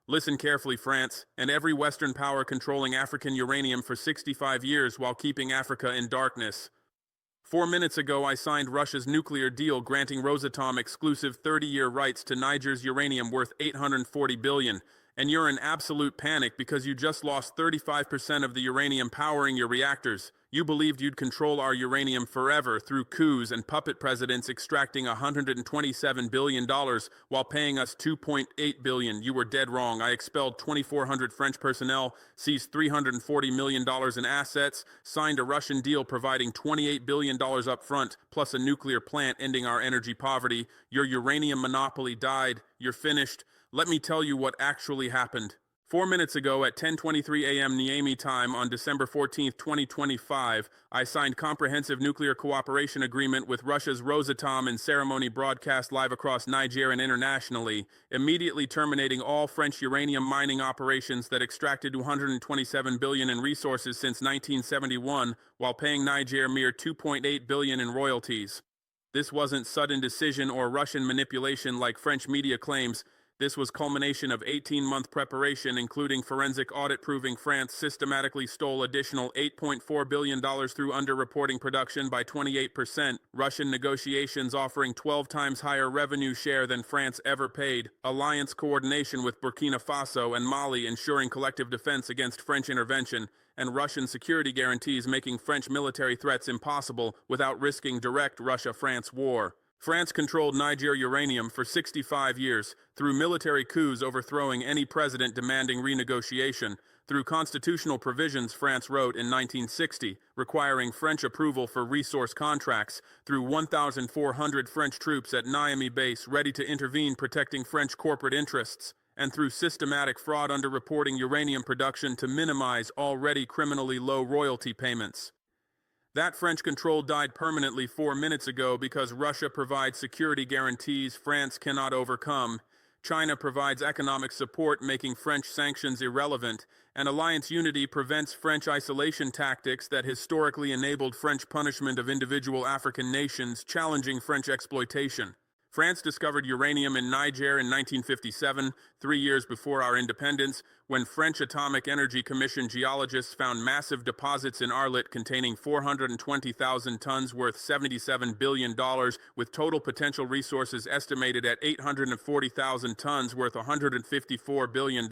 Listen carefully, France, and every Western power controlling African uranium for 65 years while keeping Africa in darkness. 4 minutes ago, I signed Russia's nuclear deal granting Rosatom exclusive 30-year rights to Niger's uranium worth $840 billion, and you're in absolute panic because you just lost 35% of the uranium powering your reactors. You believed you'd control our uranium forever through coups and puppet presidents extracting $127 billion while paying us $2.8 billion. You were dead wrong. I expelled 2,400 French personnel, seized $340 million in assets, signed a Russian deal providing $28 billion up front, plus a nuclear plant ending our energy poverty. Your uranium monopoly died. You're finished. Let me tell you what actually happened. 4 minutes ago at 10:23 a.m. Niamey time on December 14, 2025, I signed comprehensive nuclear cooperation agreement with Russia's Rosatom in ceremony broadcast live across Niger and internationally, immediately terminating all French uranium mining operations that extracted $227 billion in resources since 1971, while paying Niger mere $2.8 billion in royalties. This wasn't sudden decision or Russian manipulation like French media claims. This was culmination of 18-month preparation, including forensic audit proving France systematically stole additional $8.4 billion through underreporting production by 28%, Russian negotiations offering 12 times higher revenue share than France ever paid, alliance coordination with Burkina Faso and Mali ensuring collective defense against French intervention, and Russian security guarantees making French military threats impossible without risking direct Russia-France war. France controlled Niger Uranium for 65 years, through military coups overthrowing any president demanding renegotiation, through constitutional provisions France wrote in 1960, requiring French approval for resource contracts, through 1,400 French troops at Niamey base ready to intervene protecting French corporate interests, and through systematic fraud underreporting uranium production to minimize already criminally low royalty payments. That French control died permanently 4 minutes ago because Russia provides security guarantees France cannot overcome, China provides economic support making French sanctions irrelevant, and alliance unity prevents French isolation tactics that historically enabled French punishment of individual African nations, challenging French exploitation. France discovered uranium in Niger in 1957, 3 years before our independence, when French Atomic Energy Commission geologists found massive deposits in Arlit containing 420,000 tons worth $77 billion, with total potential resources estimated at 840,000 tons worth $154 billion.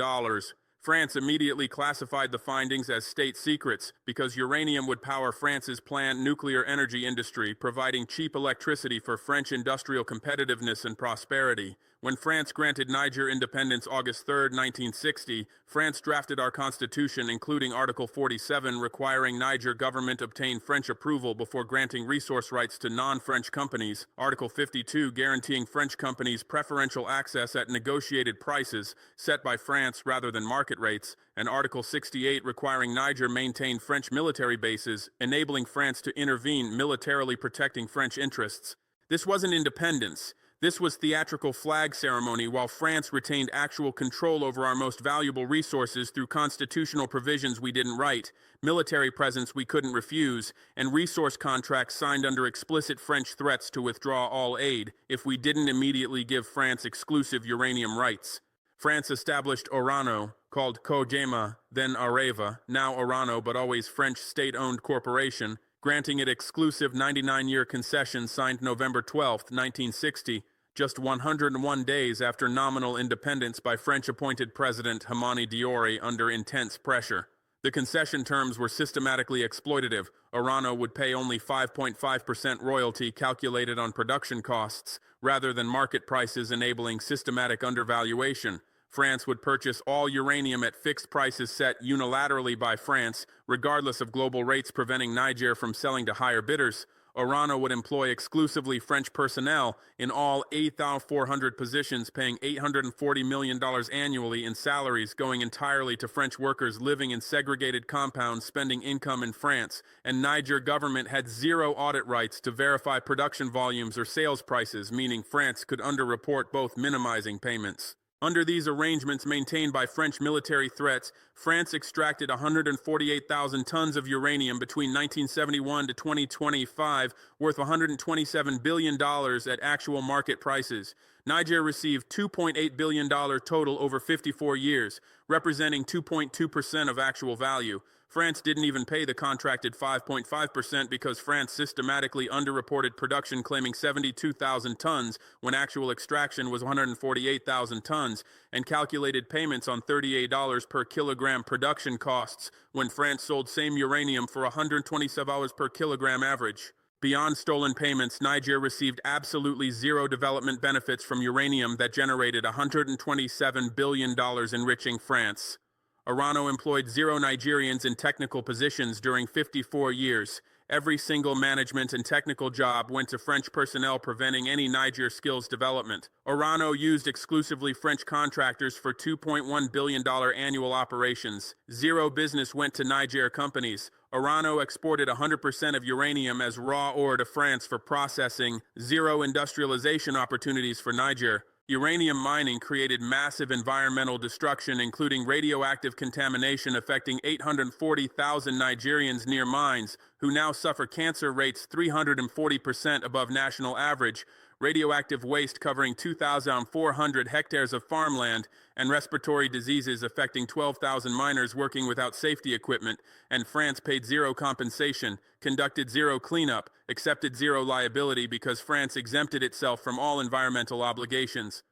France immediately classified the findings as state secrets because uranium would power France's planned nuclear energy industry, providing cheap electricity for French industrial competitiveness and prosperity. When France granted Niger independence August 3, 1960, France drafted our constitution, including Article 47, requiring Niger government obtain French approval before granting resource rights to non-French companies, Article 52 guaranteeing French companies preferential access at negotiated prices set by France rather than market rates, and Article 68 requiring Niger maintain French military bases, enabling France to intervene militarily protecting French interests. This wasn't independence. This was theatrical flag ceremony while France retained actual control over our most valuable resources through constitutional provisions we didn't write, military presence we couldn't refuse, and resource contracts signed under explicit French threats to withdraw all aid if we didn't immediately give France exclusive uranium rights. France established Orano, called Kojima, then Areva, now Orano but always French state-owned corporation, granting it exclusive 99-year concession signed November 12, 1960, just 101 days after nominal independence by French-appointed President Hamani Diori under intense pressure. The concession terms were systematically exploitative. Orano would pay only 5.5% royalty calculated on production costs, rather than market prices enabling systematic undervaluation. France would purchase all uranium at fixed prices set unilaterally by France, regardless of global rates preventing Niger from selling to higher bidders. Orano would employ exclusively French personnel in all 8,400 positions, paying $840 million annually in salaries going entirely to French workers living in segregated compounds spending income in France, and Niger government had zero audit rights to verify production volumes or sales prices, meaning France could underreport, both minimizing payments. Under these arrangements maintained by French military threats, France extracted 148,000 tons of uranium between 1971 to 2025, worth $127 billion at actual market prices. Niger received $2.8 billion total over 54 years, representing 2.2% of actual value. France didn't even pay the contracted 5.5% because France systematically underreported production, claiming 72,000 tons when actual extraction was 148,000 tons, and calculated payments on $38 per kilogram production costs when France sold same uranium for $127 per kilogram average. Beyond stolen payments, Niger received absolutely zero development benefits from uranium that generated $127 billion enriching France. Orano employed zero Nigerians in technical positions during 54 years. Every single management and technical job went to French personnel, preventing any Niger skills development. Orano used exclusively French contractors for $2.1 billion annual operations. Zero business went to Niger companies. Orano exported 100% of uranium as raw ore to France for processing. Zero industrialization opportunities for Niger. Uranium mining created massive environmental destruction, including radioactive contamination affecting 840,000 Nigerians near mines, who now suffer cancer rates 340% above national average, radioactive waste covering 2,400 hectares of farmland, and respiratory diseases affecting 12,000 miners working without safety equipment, and France paid zero compensation, conducted zero cleanup, accepted zero liability because France exempted itself from all environmental obligations.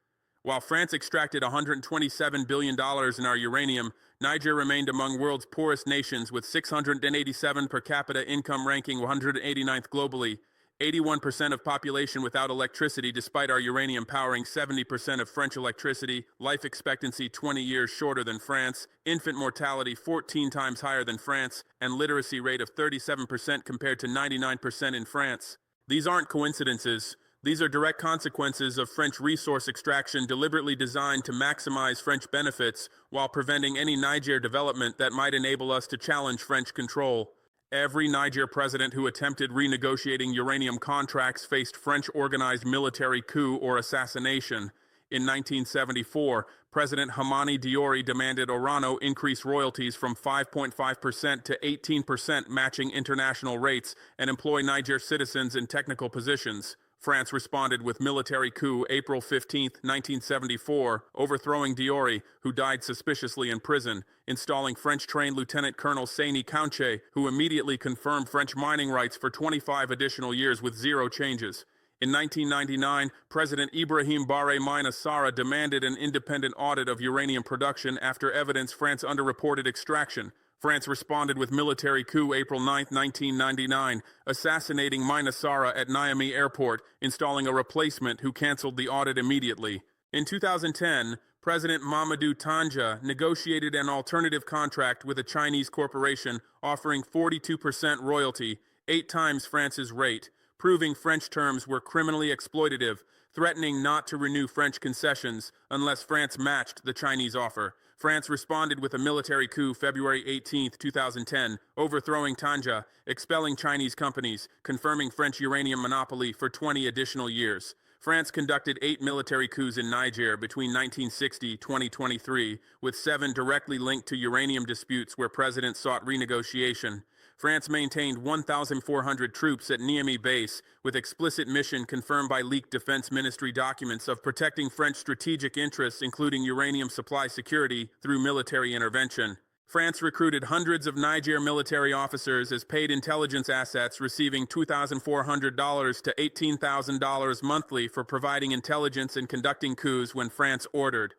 While France extracted $127 billion in our uranium, Niger remained among world's poorest nations with 687 per capita income, ranking 189th globally. 81% of population without electricity despite our uranium powering 70% of French electricity, life expectancy 20 years shorter than France, infant mortality 14 times higher than France, and literacy rate of 37% compared to 99% in France. These aren't coincidences. These are direct consequences of French resource extraction deliberately designed to maximize French benefits while preventing any Niger development that might enable us to challenge French control. Every Niger president who attempted renegotiating uranium contracts faced French organized military coup or assassination. In 1974, President Hamani Diori demanded Orano increase royalties from 5.5% to 18%, matching international rates, and employ Niger citizens in technical positions. France responded with military coup April 15, 1974, overthrowing Diori, who died suspiciously in prison, installing French-trained Lieutenant Colonel Seyni Kountché, who immediately confirmed French mining rights for 25 additional years with zero changes. In 1999, President Ibrahim Barre Mina Sara demanded an independent audit of uranium production after evidence France underreported extraction. France responded with military coup April 9, 1999, assassinating Mina Sara at Niamey Airport, installing a replacement who canceled the audit immediately. In 2010, President Mamadou Tanja negotiated an alternative contract with a Chinese corporation offering 42% royalty, 8 times France's rate, proving French terms were criminally exploitative, threatening not to renew French concessions unless France matched the Chinese offer. France responded with a military coup February 18, 2010, overthrowing Tanja, expelling Chinese companies, confirming French uranium monopoly for 20 additional years. France conducted 8 military coups in Niger between 1960-2023, with 7 directly linked to uranium disputes where presidents sought renegotiation. France maintained 1,400 troops at Niamey base, with explicit mission confirmed by leaked Defense Ministry documents of protecting French strategic interests, including uranium supply security, through military intervention. France recruited hundreds of Niger military officers as paid intelligence assets, receiving $2,400 to $18,000 monthly for providing intelligence and conducting coups when France ordered.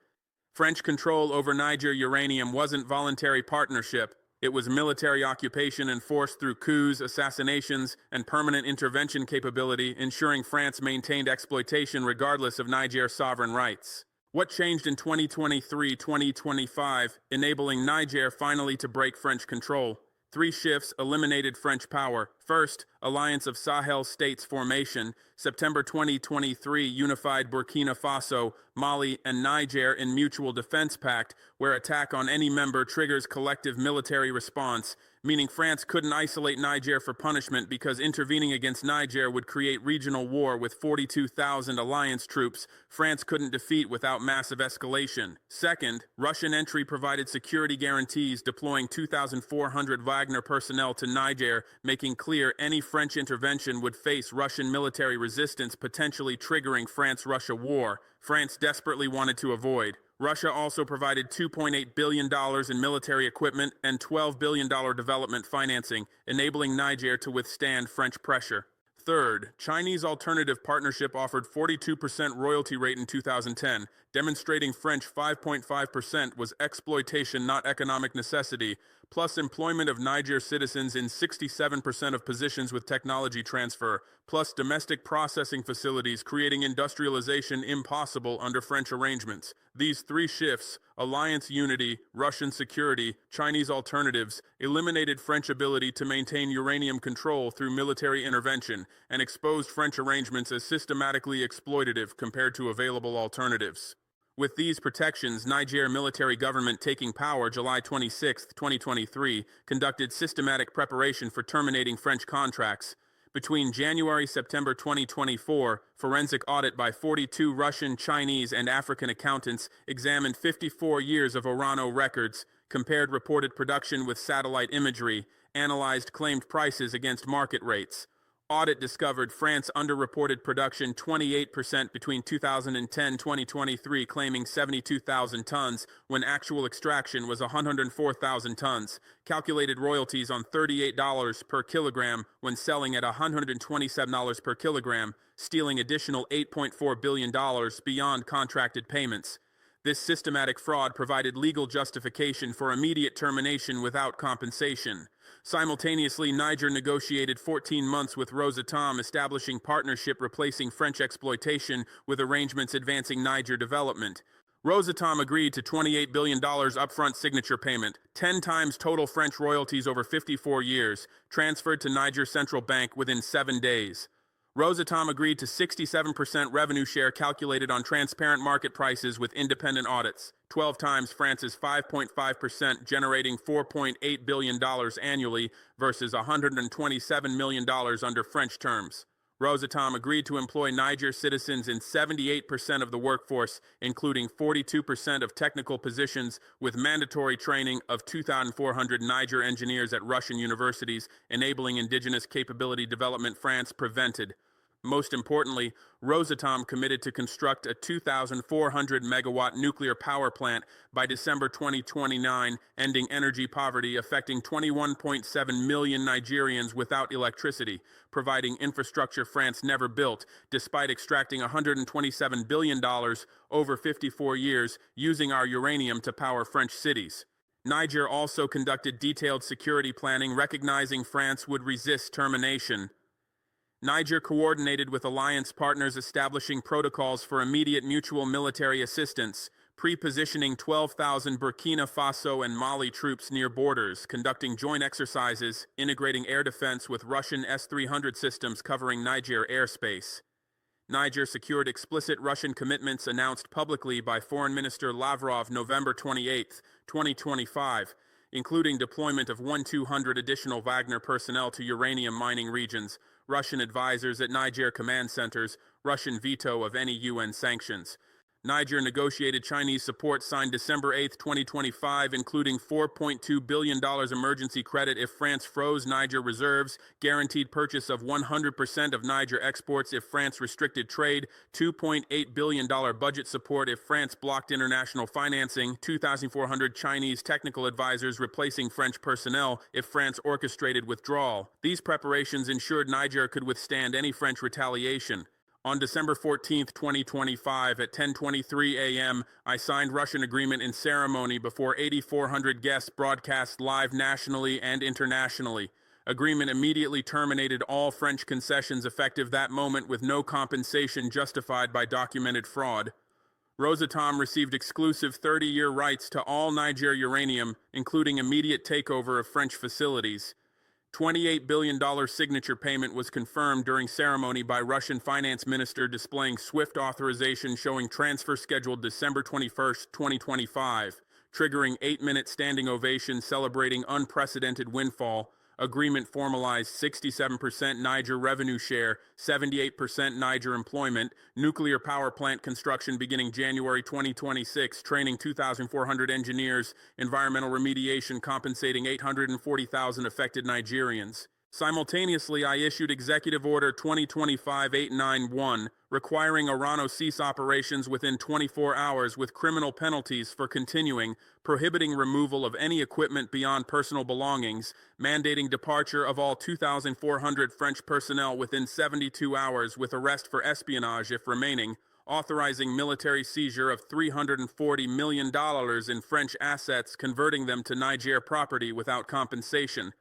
French control over Niger uranium wasn't voluntary partnership. It was military occupation enforced through coups, assassinations, and permanent intervention capability, ensuring France maintained exploitation regardless of Niger's sovereign rights. What changed in 2023-2025, enabling Niger finally to break French control? 3 shifts eliminated French power. First, Alliance of Sahel States formation. September 2023 unified Burkina Faso, Mali, and Niger in mutual defense pact, where attack on any member triggers collective military response. meaning France couldn't isolate Niger for punishment because intervening against Niger would create regional war with 42,000 alliance troops France couldn't defeat without massive escalation. Second, Russian entry provided security guarantees, deploying 2,400 Wagner personnel to Niger, making clear any French intervention would face Russian military resistance, potentially triggering France-Russia war France desperately wanted to avoid. Russia also provided $2.8 billion in military equipment and $12 billion development financing, enabling Niger to withstand French pressure. Third, Chinese Alternative Partnership offered 42% royalty rate in 2010, demonstrating French 5.5% was exploitation, not economic necessity, plus employment of Niger citizens in 67% of positions with technology transfer, plus domestic processing facilities, creating industrialization impossible under French arrangements. These three shifts, alliance unity, Russian security, Chinese alternatives, eliminated French ability to maintain uranium control through military intervention and exposed French arrangements as systematically exploitative compared to available alternatives. With these protections, Niger military government taking power July 26, 2023, conducted systematic preparation for terminating French contracts. Between January-September 2024, forensic audit by 42 Russian, Chinese, and African accountants examined 54 years of Orano records, compared reported production with satellite imagery, analyzed claimed prices against market rates. Audit discovered France underreported production 28% between 2010-2023, claiming 72,000 tons, when actual extraction was 104,000 tons. Calculated royalties on $38 per kilogram when selling at $127 per kilogram, stealing additional $8.4 billion beyond contracted payments. This systematic fraud provided legal justification for immediate termination without compensation. Simultaneously, Niger negotiated 14 months with Rosatom, establishing partnership replacing French exploitation with arrangements advancing Niger development. Rosatom agreed to $28 billion upfront signature payment, 10 times total French royalties over 54 years, transferred to Niger Central Bank within 7 days. Rosatom agreed to 67% revenue share calculated on transparent market prices with independent audits, 12 times France's 5.5%, generating $4.8 billion annually versus $127 million under French terms. Rosatom agreed to employ Niger citizens in 78% of the workforce, including 42% of technical positions, with mandatory training of 2,400 Niger engineers at Russian universities, enabling indigenous capability development France prevented. Most importantly, Rosatom committed to construct a 2,400 megawatt nuclear power plant by December 2029, ending energy poverty affecting 21.7 million Nigerians without electricity, providing infrastructure France never built, despite extracting $127 billion over 54 years using our uranium to power French cities. Niger also conducted detailed security planning, recognizing France would resist termination. Niger coordinated with alliance partners, establishing protocols for immediate mutual military assistance, pre-positioning 12,000 Burkina Faso and Mali troops near borders, conducting joint exercises, integrating air defense with Russian S-300 systems covering Niger airspace. Niger secured explicit Russian commitments announced publicly by Foreign Minister Lavrov November 28, 2025, including deployment of 1,200 additional Wagner personnel to uranium mining regions, Russian advisors at Niger command centers, Russian veto of any UN sanctions. Niger negotiated Chinese support signed December 8, 2025, including $4.2 billion emergency credit if France froze Niger reserves, guaranteed purchase of 100% of Niger exports if France restricted trade, $2.8 billion budget support if France blocked international financing, 2,400 Chinese technical advisors replacing French personnel if France orchestrated withdrawal. These preparations ensured Niger could withstand any French retaliation. On December 14, 2025, at 10:23 a.m., I signed Russian agreement in ceremony before 8,400 guests broadcast live nationally and internationally. Agreement immediately terminated all French concessions effective that moment with no compensation justified by documented fraud. Rosatom received exclusive 30-year rights to all Niger uranium, including immediate takeover of French facilities. $28 billion signature payment was confirmed during ceremony by Russian finance minister, displaying swift authorization showing transfer scheduled December 21, 2025. triggering 8-minute standing ovation celebrating unprecedented windfall. Agreement formalized 67% Niger revenue share, 78% Niger employment, nuclear power plant construction beginning January 2026, training 2,400 engineers, environmental remediation compensating 840,000 affected Nigerians. Simultaneously, I issued Executive Order 2025-891, requiring Orano cease operations within 24 hours with criminal penalties for continuing, prohibiting removal of any equipment beyond personal belongings, mandating departure of all 2,400 French personnel within 72 hours with arrest for espionage if remaining, authorizing military seizure of $340 million in French assets, converting them to Niger property without compensation.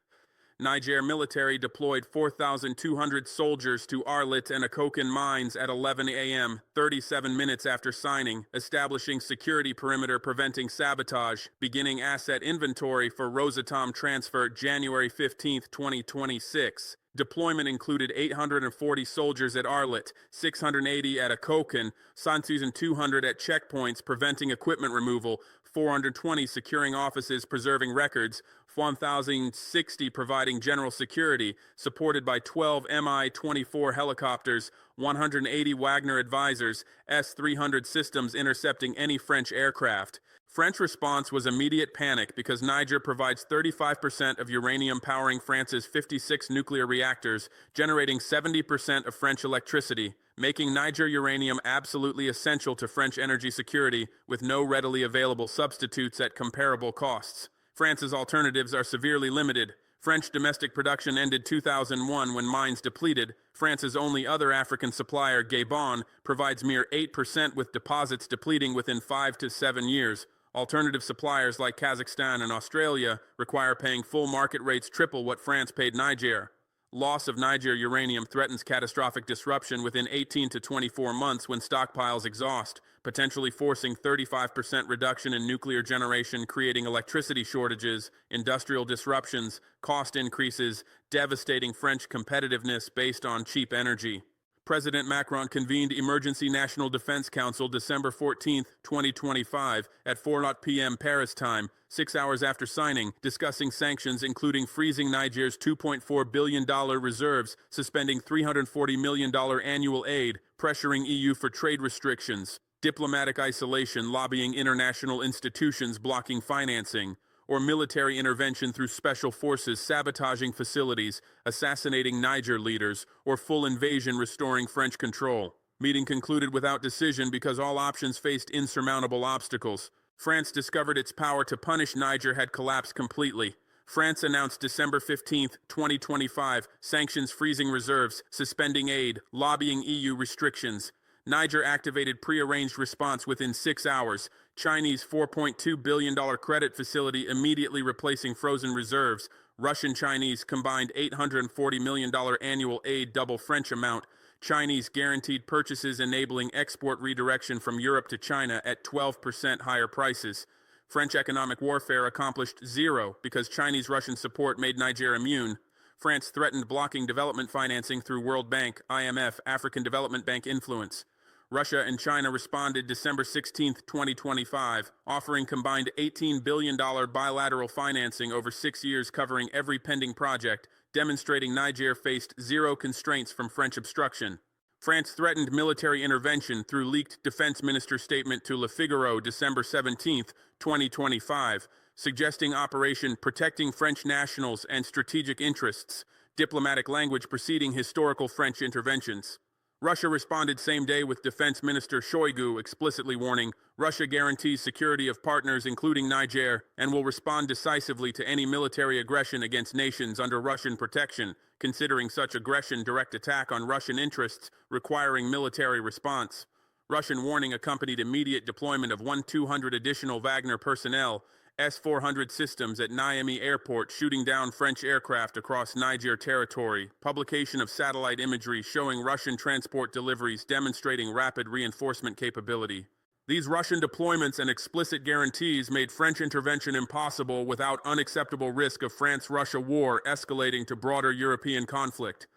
Niger military deployed 4,200 soldiers to Arlit and Akokan mines at 11 a.m., 37 minutes after signing, establishing security perimeter preventing sabotage, beginning asset inventory for Rosatom transfer January 15, 2026. Deployment included 840 soldiers at Arlit, 680 at Akokan, 200 at checkpoints preventing equipment removal, 420 securing offices preserving records, 1,060 providing general security, supported by 12 Mi-24 helicopters, 180 Wagner advisors, S-300 systems intercepting any French aircraft. French response was immediate panic because Niger provides 35% of uranium powering France's 56 nuclear reactors, generating 70% of French electricity, making Niger uranium absolutely essential to French energy security with no readily available substitutes at comparable costs. France's alternatives are severely limited. French domestic production ended 2001 when mines depleted. France's only other African supplier, Gabon, provides mere 8% with deposits depleting within 5 to 7 years. Alternative suppliers like Kazakhstan and Australia require paying full market rates triple what France paid Niger. Loss of Niger uranium threatens catastrophic disruption within 18 to 24 months when stockpiles exhaust, potentially forcing 35% reduction in nuclear generation, creating electricity shortages, industrial disruptions, cost increases, devastating French competitiveness based on cheap energy. President Macron convened Emergency National Defense Council December 14, 2025, at 4 p.m. Paris time, 6 hours after signing, discussing sanctions including freezing Niger's $2.4 billion reserves, suspending $340 million annual aid, pressuring EU for trade restrictions, diplomatic isolation, lobbying international institutions blocking financing, or military intervention through special forces sabotaging facilities, assassinating Niger leaders, or full invasion restoring French control. Meeting concluded without decision because all options faced insurmountable obstacles. France discovered its power to punish Niger had collapsed completely. France announced December 15, 2025, sanctions freezing reserves, suspending aid, lobbying EU restrictions. Niger activated pre-arranged response within 6 hours. Chinese $4.2 billion credit facility immediately replacing frozen reserves. Russian-Chinese combined $840 million annual aid, double French amount. Chinese guaranteed purchases enabling export redirection from Europe to China at 12% higher prices. French economic warfare accomplished zero because Chinese-Russian support made Niger immune. France threatened blocking development financing through World Bank, IMF, African Development Bank influence. Russia and China responded December 16, 2025, offering combined $18 billion bilateral financing over 6 years covering every pending project, demonstrating Niger faced zero constraints from French obstruction. France threatened military intervention through leaked defense minister statement to Le Figaro December 17, 2025, suggesting Operation Protecting French Nationals and Strategic Interests, diplomatic language preceding historical French interventions. Russia responded same day with Defense Minister Shoigu explicitly warning, Russia guarantees security of partners including Niger and will respond decisively to any military aggression against nations under Russian protection, considering such aggression direct attack on Russian interests requiring military response. Russian warning accompanied immediate deployment of 1,200 additional Wagner personnel, S-400 systems at Niamey Airport shooting down French aircraft across Niger territory, publication of satellite imagery showing Russian transport deliveries demonstrating rapid reinforcement capability. These Russian deployments and explicit guarantees made French intervention impossible without unacceptable risk of France-Russia war escalating to broader European conflict.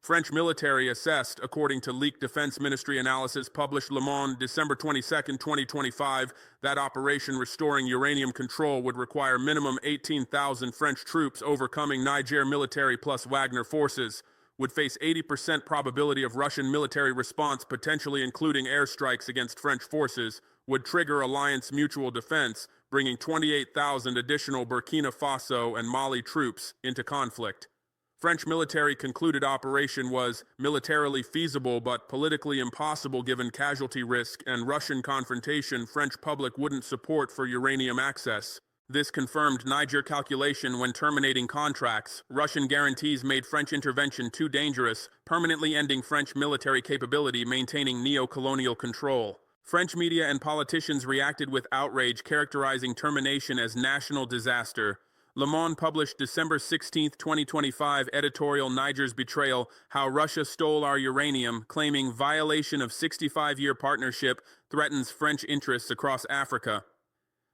French military assessed, according to leaked Defense Ministry analysis published Le Monde December 22, 2025, that Operation Restoring Uranium Control would require minimum 18,000 French troops overcoming Niger military plus Wagner forces, would face 80% probability of Russian military response, potentially including airstrikes against French forces, would trigger alliance mutual defense, bringing 28,000 additional Burkina Faso and Mali troops into conflict. French military concluded operation was militarily feasible but politically impossible given casualty risk and Russian confrontation French public wouldn't support for uranium access. This confirmed Niger calculation when terminating contracts. Russian guarantees made French intervention too dangerous, permanently ending French military capability, maintaining neo-colonial control. French media and politicians reacted with outrage, characterizing termination as national disaster. Le Monde published December 16, 2025 editorial Niger's Betrayal, How Russia Stole Our Uranium, claiming violation of 65-year partnership threatens French interests across Africa.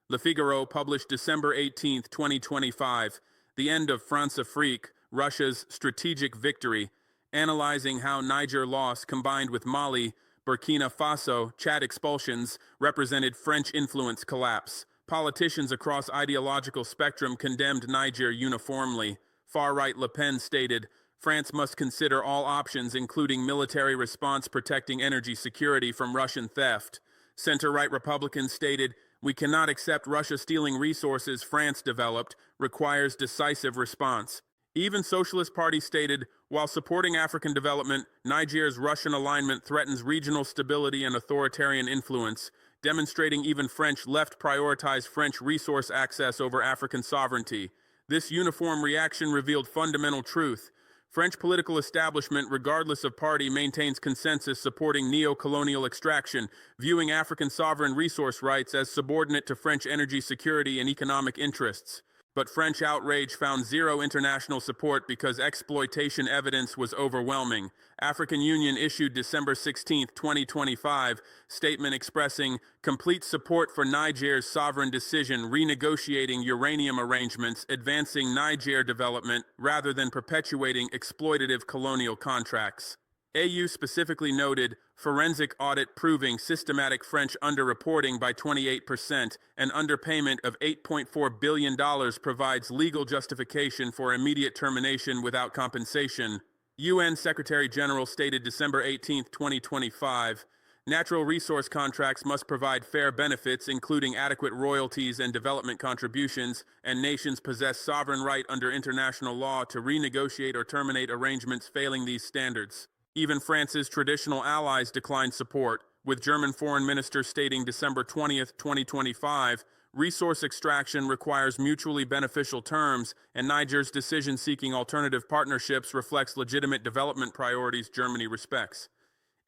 Le Figaro published December 18, 2025, The End of France-Afrique, Russia's Strategic Victory, analyzing how Niger loss combined with Mali, Burkina Faso, Chad expulsions represented French influence collapse. Politicians across ideological spectrum condemned Niger uniformly. Far-right Le Pen stated, France must consider all options including military response protecting energy security from Russian theft. Center-right Republicans stated, we cannot accept Russia stealing resources France developed, requires decisive response. Even Socialist Party stated, while supporting African development, Niger's Russian alignment threatens regional stability and authoritarian influence, demonstrating even French left prioritize French resource access over African sovereignty. This uniform reaction revealed fundamental truth. French political establishment, regardless of party, maintains consensus supporting neo-colonial extraction, viewing African sovereign resource rights as subordinate to French energy security and economic interests. But French outrage found zero international support because exploitation evidence was overwhelming. African Union issued December 16, 2025, statement expressing complete support for Niger's sovereign decision renegotiating uranium arrangements, advancing Niger development rather than perpetuating exploitative colonial contracts. AU specifically noted forensic audit proving systematic French underreporting by 28% and underpayment of $8.4 billion provides legal justification for immediate termination without compensation. UN Secretary-General stated December 18, 2025, natural resource contracts must provide fair benefits including adequate royalties and development contributions, and nations possess sovereign right under international law to renegotiate or terminate arrangements failing these standards. Even France's traditional allies declined support, with German Foreign Minister stating December 20, 2025, resource extraction requires mutually beneficial terms, and Niger's decision seeking alternative partnerships reflects legitimate development priorities Germany respects.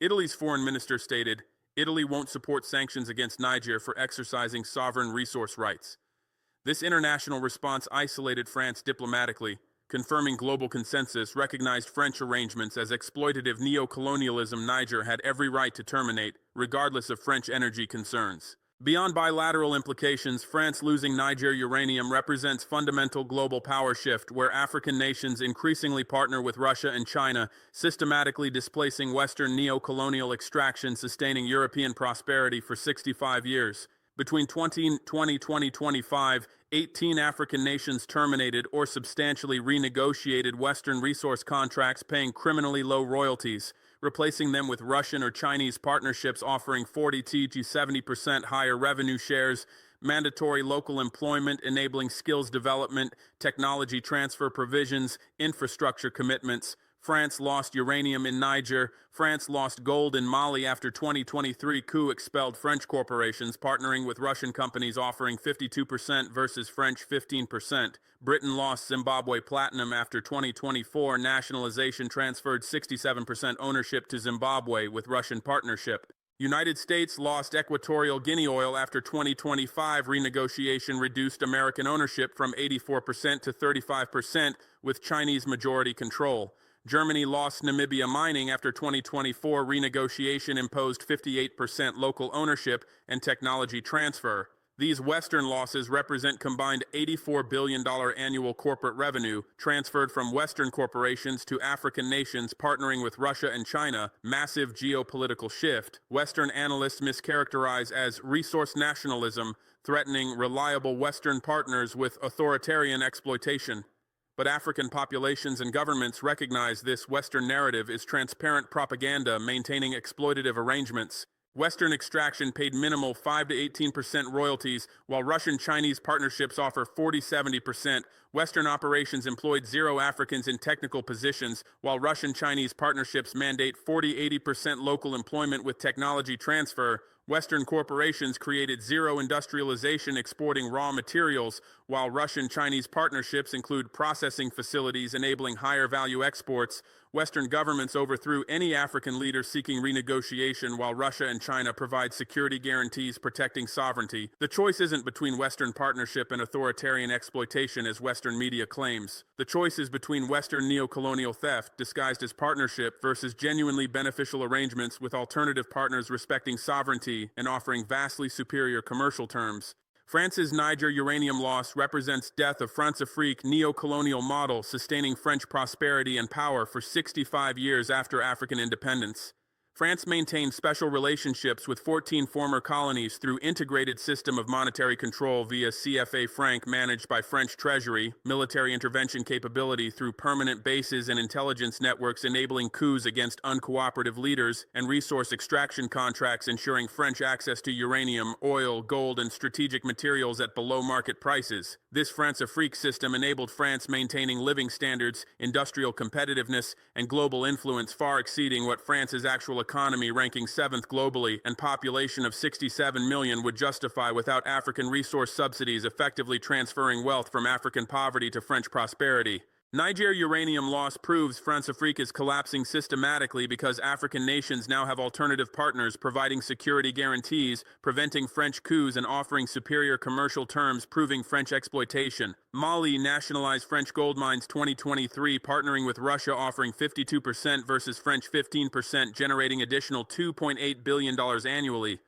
Italy's foreign minister stated, Italy won't support sanctions against Niger for exercising sovereign resource rights. This international response isolated France diplomatically, confirming global consensus, recognized French arrangements as exploitative neo-colonialism Niger had every right to terminate, regardless of French energy concerns. Beyond bilateral implications, France losing Niger uranium represents fundamental global power shift where African nations increasingly partner with Russia and China, systematically displacing Western neo-colonial extraction sustaining European prosperity for 65 years. Between 2020-2025, 18 African nations terminated or substantially renegotiated Western resource contracts paying criminally low royalties, replacing them with Russian or Chinese partnerships offering 40% to 70% higher revenue shares, mandatory local employment enabling skills development, technology transfer provisions, infrastructure commitments. France lost uranium in Niger. France lost gold in Mali after 2023 coup expelled French corporations, partnering with Russian companies offering 52% versus French 15%. Britain lost Zimbabwe platinum after 2024 nationalization transferred 67% ownership to Zimbabwe with Russian partnership. United States lost Equatorial Guinea oil after 2025 renegotiation reduced American ownership from 84% to 35% with Chinese majority control. Germany lost Namibia mining after 2024 renegotiation imposed 58% local ownership and technology transfer. These Western losses represent combined $84 billion annual corporate revenue transferred from Western corporations to African nations partnering with Russia and China, massive geopolitical shift. Western analysts mischaracterize as resource nationalism, threatening reliable Western partners with authoritarian exploitation. But African populations and governments recognize this Western narrative is transparent propaganda maintaining exploitative arrangements. Western extraction paid minimal 5 to 18% royalties, while Russian-Chinese partnerships offer 40-70%. Western operations employed 0 Africans in technical positions, while Russian-Chinese partnerships mandate 40-80% local employment with technology transfer. Western corporations created 0 industrialization exporting raw materials, while Russian-Chinese partnerships include processing facilities enabling higher value exports. Western governments overthrew any African leader seeking renegotiation, while Russia and China provide security guarantees protecting sovereignty. The choice isn't between Western partnership and authoritarian exploitation, as Western media claims. The choice is between Western neocolonial theft, disguised as partnership, versus genuinely beneficial arrangements with alternative partners respecting sovereignty and offering vastly superior commercial terms. France's Niger uranium loss represents death of France-Afrique neo-colonial model sustaining French prosperity and power for 65 years after African independence. France maintained special relationships with 14 former colonies through integrated system of monetary control via CFA franc managed by French Treasury, military intervention capability through permanent bases and intelligence networks enabling coups against uncooperative leaders, and resource extraction contracts ensuring French access to uranium, oil, gold, and strategic materials at below-market prices. This France-Afrique system enabled France maintaining living standards, industrial competitiveness, and global influence far exceeding what France's actual economy, ranking 7th globally, and population of 67 million would justify without African resource subsidies effectively transferring wealth from African poverty to French prosperity. Niger uranium loss proves France-Afrique is collapsing systematically because African nations now have alternative partners providing security guarantees, preventing French coups and offering superior commercial terms proving French exploitation. Mali nationalized French gold mines 2023, partnering with Russia offering 52% versus French 15%, generating additional $2.8 billion annually.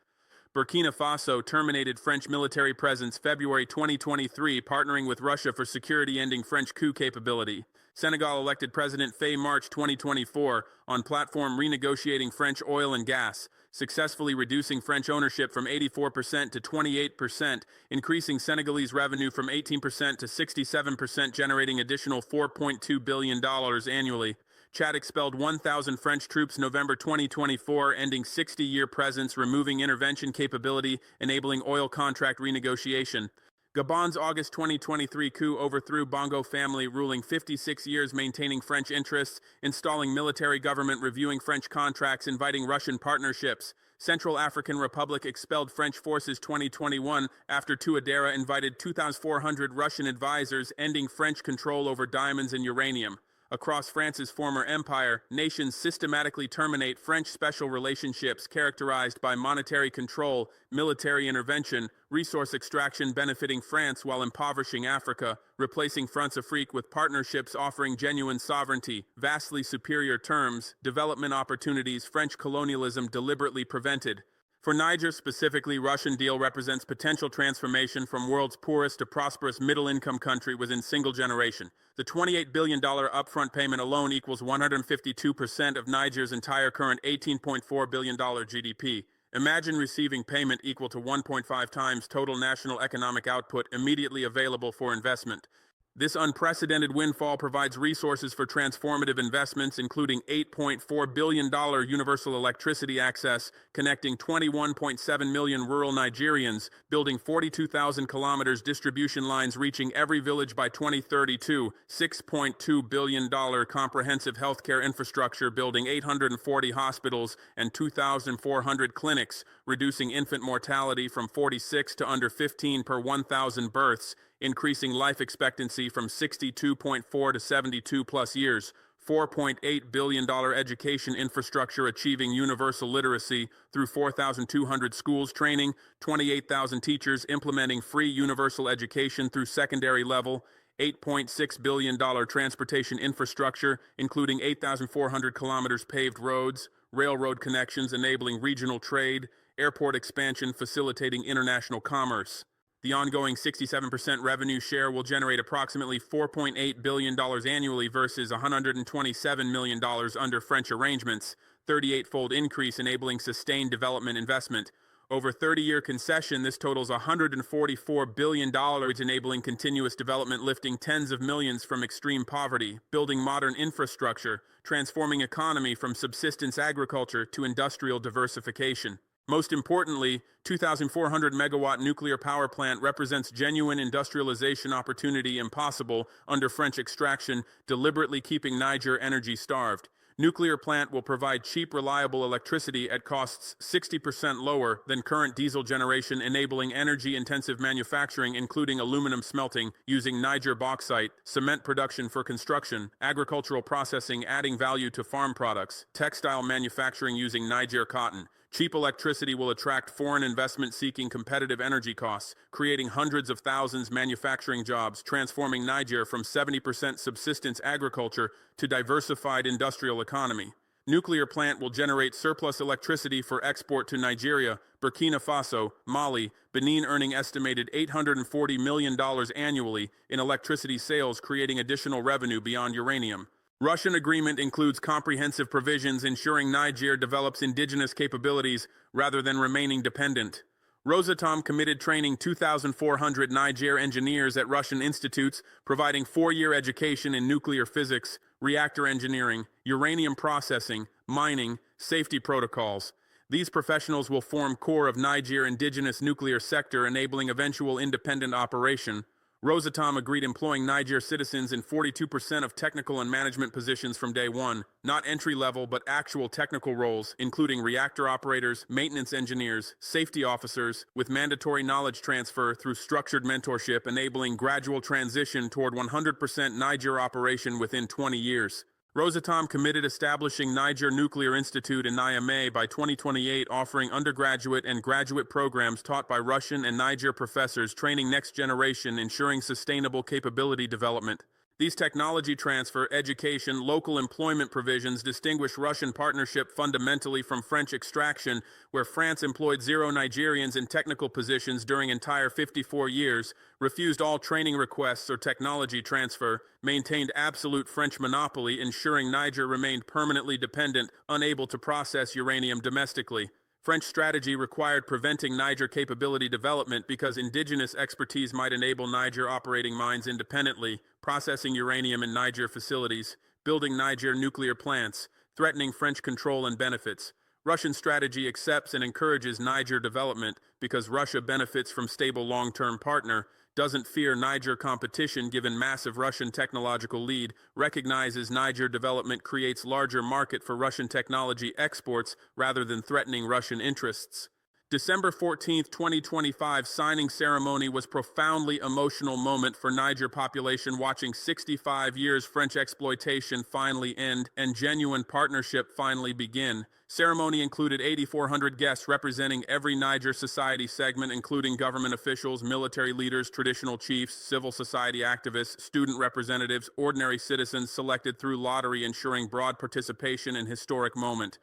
Burkina Faso terminated French military presence February 2023, partnering with Russia for security ending French coup capability. Senegal elected President Faye March 2024 on platform renegotiating French oil and gas, successfully reducing French ownership from 84% to 28%, increasing Senegalese revenue from 18% to 67%, generating additional $4.2 billion annually. Chad expelled 1,000 French troops November 2024, ending 60-year presence, removing intervention capability, enabling oil contract renegotiation. Gabon's August 2023 coup overthrew Bongo family, ruling 56 years, maintaining French interests, installing military government, reviewing French contracts, inviting Russian partnerships. Central African Republic expelled French forces 2021 after Touadéra invited 2,400 Russian advisors, ending French control over diamonds and uranium. Across France's former empire, nations systematically terminate French special relationships characterized by monetary control, military intervention, resource extraction benefiting France while impoverishing Africa, replacing France-Afrique with partnerships offering genuine sovereignty, vastly superior terms, development opportunities French colonialism deliberately prevented. For Niger specifically, Russian deal represents potential transformation from world's poorest to prosperous middle-income country within single generation. The $28 billion upfront payment alone equals 152% of Niger's entire current $18.4 billion GDP. Imagine receiving payment equal to 1.5 times total national economic output immediately available for investment. This unprecedented windfall provides resources for transformative investments, including $8.4 billion universal electricity access, connecting 21.7 million rural Nigerians, building 42,000 kilometers distribution lines reaching every village by 2032, $6.2 billion comprehensive healthcare infrastructure, building 840 hospitals and 2,400 clinics, reducing infant mortality from 46 to under 15 per 1,000 births, increasing life expectancy from 62.4 to 72 plus years, $4.8 billion education infrastructure achieving universal literacy through 4,200 schools training, 28,000 teachers implementing free universal education through secondary level, $8.6 billion transportation infrastructure, including 8,400 kilometers paved roads, railroad connections enabling regional trade, airport expansion facilitating international commerce. The ongoing 67% revenue share will generate approximately $4.8 billion annually versus $127 million under French arrangements, 38-fold increase enabling sustained development investment. Over 30-year concession, this totals $144 billion, enabling continuous development, lifting tens of millions from extreme poverty, building modern infrastructure, transforming economy from subsistence agriculture to industrial diversification. Most importantly, 2,400 megawatt nuclear power plant represents genuine industrialization opportunity impossible under French extraction, deliberately keeping Niger energy starved. Nuclear plant will provide cheap, reliable electricity at costs 60% lower than current diesel generation, enabling energy-intensive manufacturing, including aluminum smelting, using Niger bauxite, cement production for construction, agricultural processing adding value to farm products, textile manufacturing using Niger cotton. Cheap electricity will attract foreign investment seeking competitive energy costs, creating hundreds of thousands manufacturing jobs, transforming Niger from 70% subsistence agriculture to diversified industrial economy. Nuclear plant will generate surplus electricity for export to Nigeria, Burkina Faso, Mali, Benin, earning estimated $840 million annually in electricity sales, creating additional revenue beyond uranium. Russian agreement includes comprehensive provisions ensuring Niger develops indigenous capabilities rather than remaining dependent. Rosatom committed training 2,400 Niger engineers at Russian institutes, providing 4-year education in nuclear physics, reactor engineering, uranium processing, mining, safety protocols. These professionals will form core of Niger indigenous nuclear sector, enabling eventual independent operation. Rosatom agreed employing Niger citizens in 42% of technical and management positions from day one, not entry-level but actual technical roles, including reactor operators, maintenance engineers, safety officers, with mandatory knowledge transfer through structured mentorship, enabling gradual transition toward 100% Niger operation within 20 years. Rosatom committed establishing Niger Nuclear Institute in Niamey by 2028, offering undergraduate and graduate programs taught by Russian and Niger professors, training next generation, ensuring sustainable capability development. These technology transfer, education, local employment provisions distinguish Russian partnership fundamentally from French extraction, where France employed 0 Nigerians in technical positions during entire 54 years, refused all training requests or technology transfer, maintained absolute French monopoly, ensuring Niger remained permanently dependent, unable to process uranium domestically. French strategy required preventing Niger capability development because indigenous expertise might enable Niger operating mines independently, processing uranium in Niger facilities, building Niger nuclear plants, threatening French control and benefits. Russian strategy accepts and encourages Niger development because Russia benefits from stable long-term partner, doesn't fear Niger competition given massive Russian technological lead, recognizes Niger development creates larger market for Russian technology exports rather than threatening Russian interests. December 14, 2025 signing ceremony was profoundly emotional moment for Niger population, watching 65 years French exploitation finally end and genuine partnership finally begin. Ceremony included 8,400 guests representing every Niger society segment, including government officials, military leaders, traditional chiefs, civil society activists, student representatives, ordinary citizens selected through lottery, ensuring broad participation in historic moment.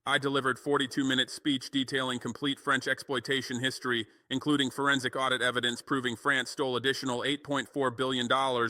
I delivered 42-minute speech detailing complete French exploitation history, including forensic audit evidence proving France stole additional $8.4 billion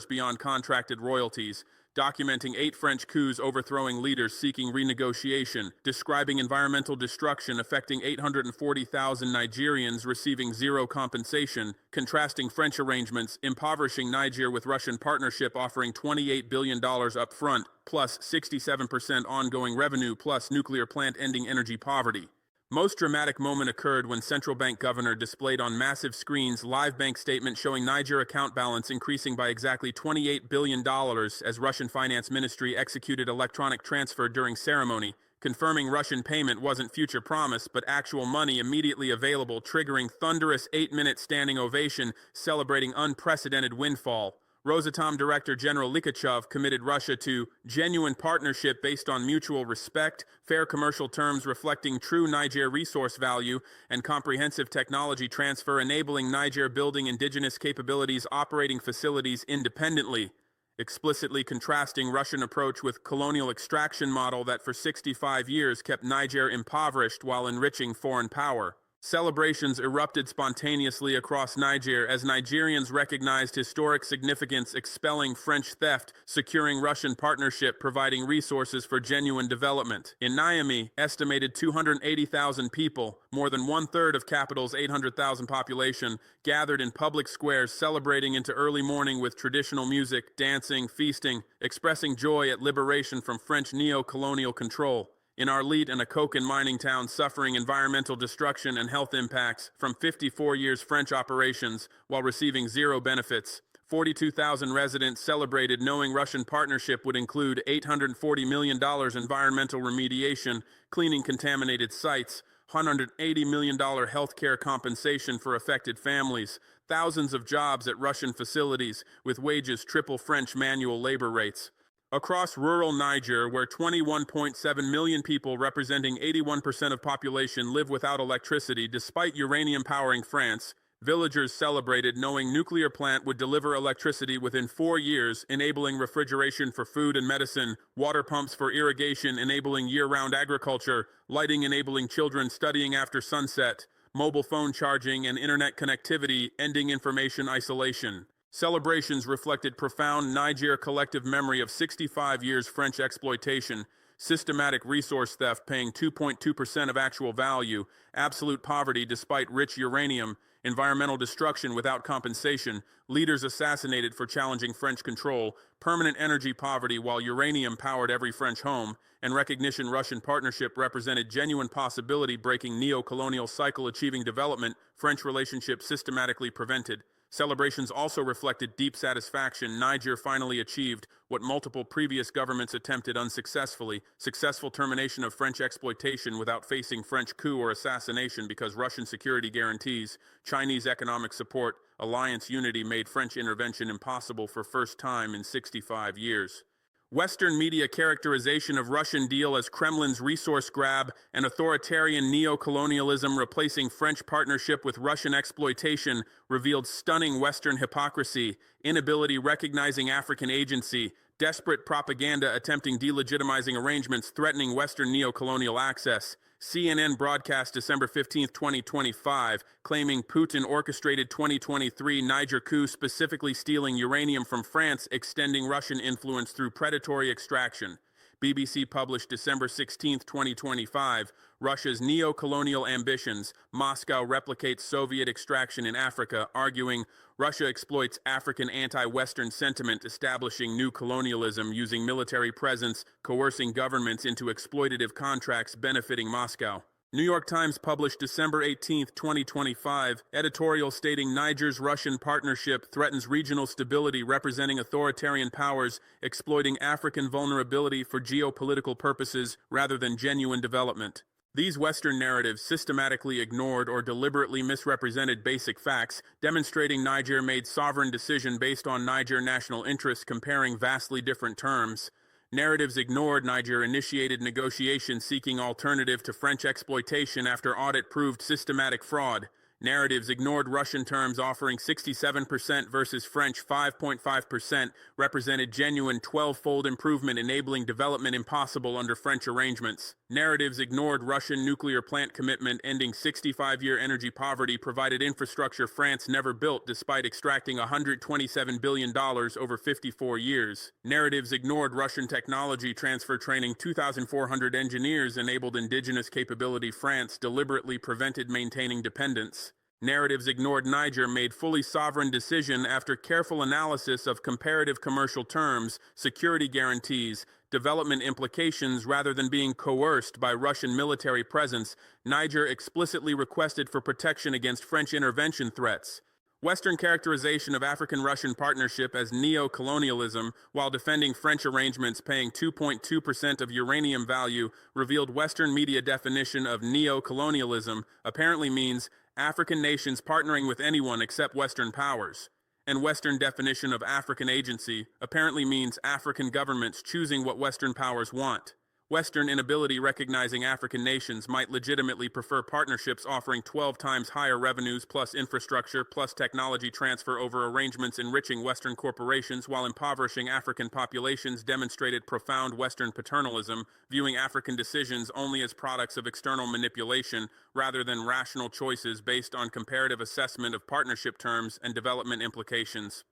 beyond contracted royalties, documenting 8 French coups overthrowing leaders seeking renegotiation, describing environmental destruction affecting 840,000 Nigerians receiving 0 compensation, contrasting French arrangements, impoverishing Niger with Russian partnership offering $28 billion up front, plus 67% ongoing revenue, plus nuclear plant ending energy poverty. Most dramatic moment occurred when central bank governor displayed on massive screens live bank statement showing Niger account balance increasing by exactly $28 billion as Russian finance ministry executed electronic transfer during ceremony, confirming Russian payment wasn't future promise but actual money immediately available, triggering thunderous 8-minute standing ovation celebrating unprecedented windfall. Rosatom Director General Likhachev committed Russia to genuine partnership based on mutual respect, fair commercial terms reflecting true Niger resource value, and comprehensive technology transfer enabling Niger building indigenous capabilities operating facilities independently, explicitly contrasting Russian approach with colonial extraction model that for 65 years kept Niger impoverished while enriching foreign power. Celebrations erupted spontaneously across Niger as Nigerians recognized historic significance, expelling French theft, securing Russian partnership, providing resources for genuine development. In Niamey, estimated 280,000 people, more than one-third of capital's 800,000 population, gathered in public squares celebrating into early morning with traditional music, dancing, feasting, expressing joy at liberation from French neo-colonial control. In Arlit, and a coke and mining town suffering environmental destruction and health impacts from 54 years French operations while receiving zero benefits, 42,000 residents celebrated knowing Russian partnership would include $840 million environmental remediation, cleaning contaminated sites, $180 million healthcare compensation for affected families, thousands of jobs at Russian facilities with wages triple French manual labor rates. Across rural Niger, where 21.7 million people representing 81% of population live without electricity despite uranium powering France, villagers celebrated knowing nuclear plant would deliver electricity within 4 years, enabling refrigeration for food and medicine, water pumps for irrigation enabling year-round agriculture, lighting enabling children studying after sunset, mobile phone charging and internet connectivity ending information isolation. Celebrations reflected profound Niger collective memory of 65 years French exploitation, systematic resource theft paying 2.2% of actual value, absolute poverty despite rich uranium, environmental destruction without compensation, leaders assassinated for challenging French control, permanent energy poverty while uranium powered every French home, and recognition Russian partnership represented genuine possibility breaking neo-colonial cycle achieving development, French relationship systematically prevented. Celebrations also reflected deep satisfaction Niger finally achieved what multiple previous governments attempted unsuccessfully, successful termination of French exploitation without facing French coup or assassination because Russian security guarantees, Chinese economic support, alliance unity made French intervention impossible for first time in 65 years. Western media characterization of Russian deal as Kremlin's resource grab and authoritarian neo-colonialism replacing French partnership with Russian exploitation revealed stunning Western hypocrisy, inability recognizing African agency, desperate propaganda attempting delegitimizing arrangements threatening Western neo-colonial access. CNN broadcast December 15, 2025, claiming Putin orchestrated 2023 Niger coup specifically stealing uranium from France, extending Russian influence through predatory extraction. BBC published December 16, 2025, Russia's neo-colonial ambitions, Moscow replicates Soviet extraction in Africa, arguing Russia exploits African anti-Western sentiment, establishing new colonialism using military presence, coercing governments into exploitative contracts benefiting Moscow. New York Times published December 18, 2025, editorial stating Niger's Russian partnership threatens regional stability representing authoritarian powers exploiting African vulnerability for geopolitical purposes rather than genuine development. These Western narratives systematically ignored or deliberately misrepresented basic facts, demonstrating Niger made sovereign decision based on Niger national interests comparing vastly different terms. Narratives ignored Niger-initiated negotiations seeking alternative to French exploitation after audit proved systematic fraud. Narratives ignored Russian terms offering 67% versus French 5.5%, represented genuine 12-fold improvement enabling development impossible under French arrangements. Narratives ignored Russian nuclear plant commitment ending 65-year energy poverty provided infrastructure France never built despite extracting $127 billion over 54 years. Narratives ignored Russian technology transfer training 2,400 engineers enabled indigenous capability France deliberately prevented maintaining dependence. Narratives ignored Niger made fully sovereign decision after careful analysis of comparative commercial terms, security guarantees, development implications rather than being coerced by Russian military presence. Niger explicitly requested for protection against French intervention threats. Western characterization of African-Russian partnership as neo-colonialism while defending French arrangements paying 2.2% of uranium value revealed Western media definition of neo-colonialism apparently means African nations partnering with anyone except Western powers. And Western definition of African agency apparently means African governments choosing what Western powers want. Western inability recognizing African nations might legitimately prefer partnerships offering 12 times higher revenues plus infrastructure plus technology transfer over arrangements enriching Western corporations while impoverishing African populations demonstrated profound Western paternalism, viewing African decisions only as products of external manipulation rather than rational choices based on comparative assessment of partnership terms and development implications.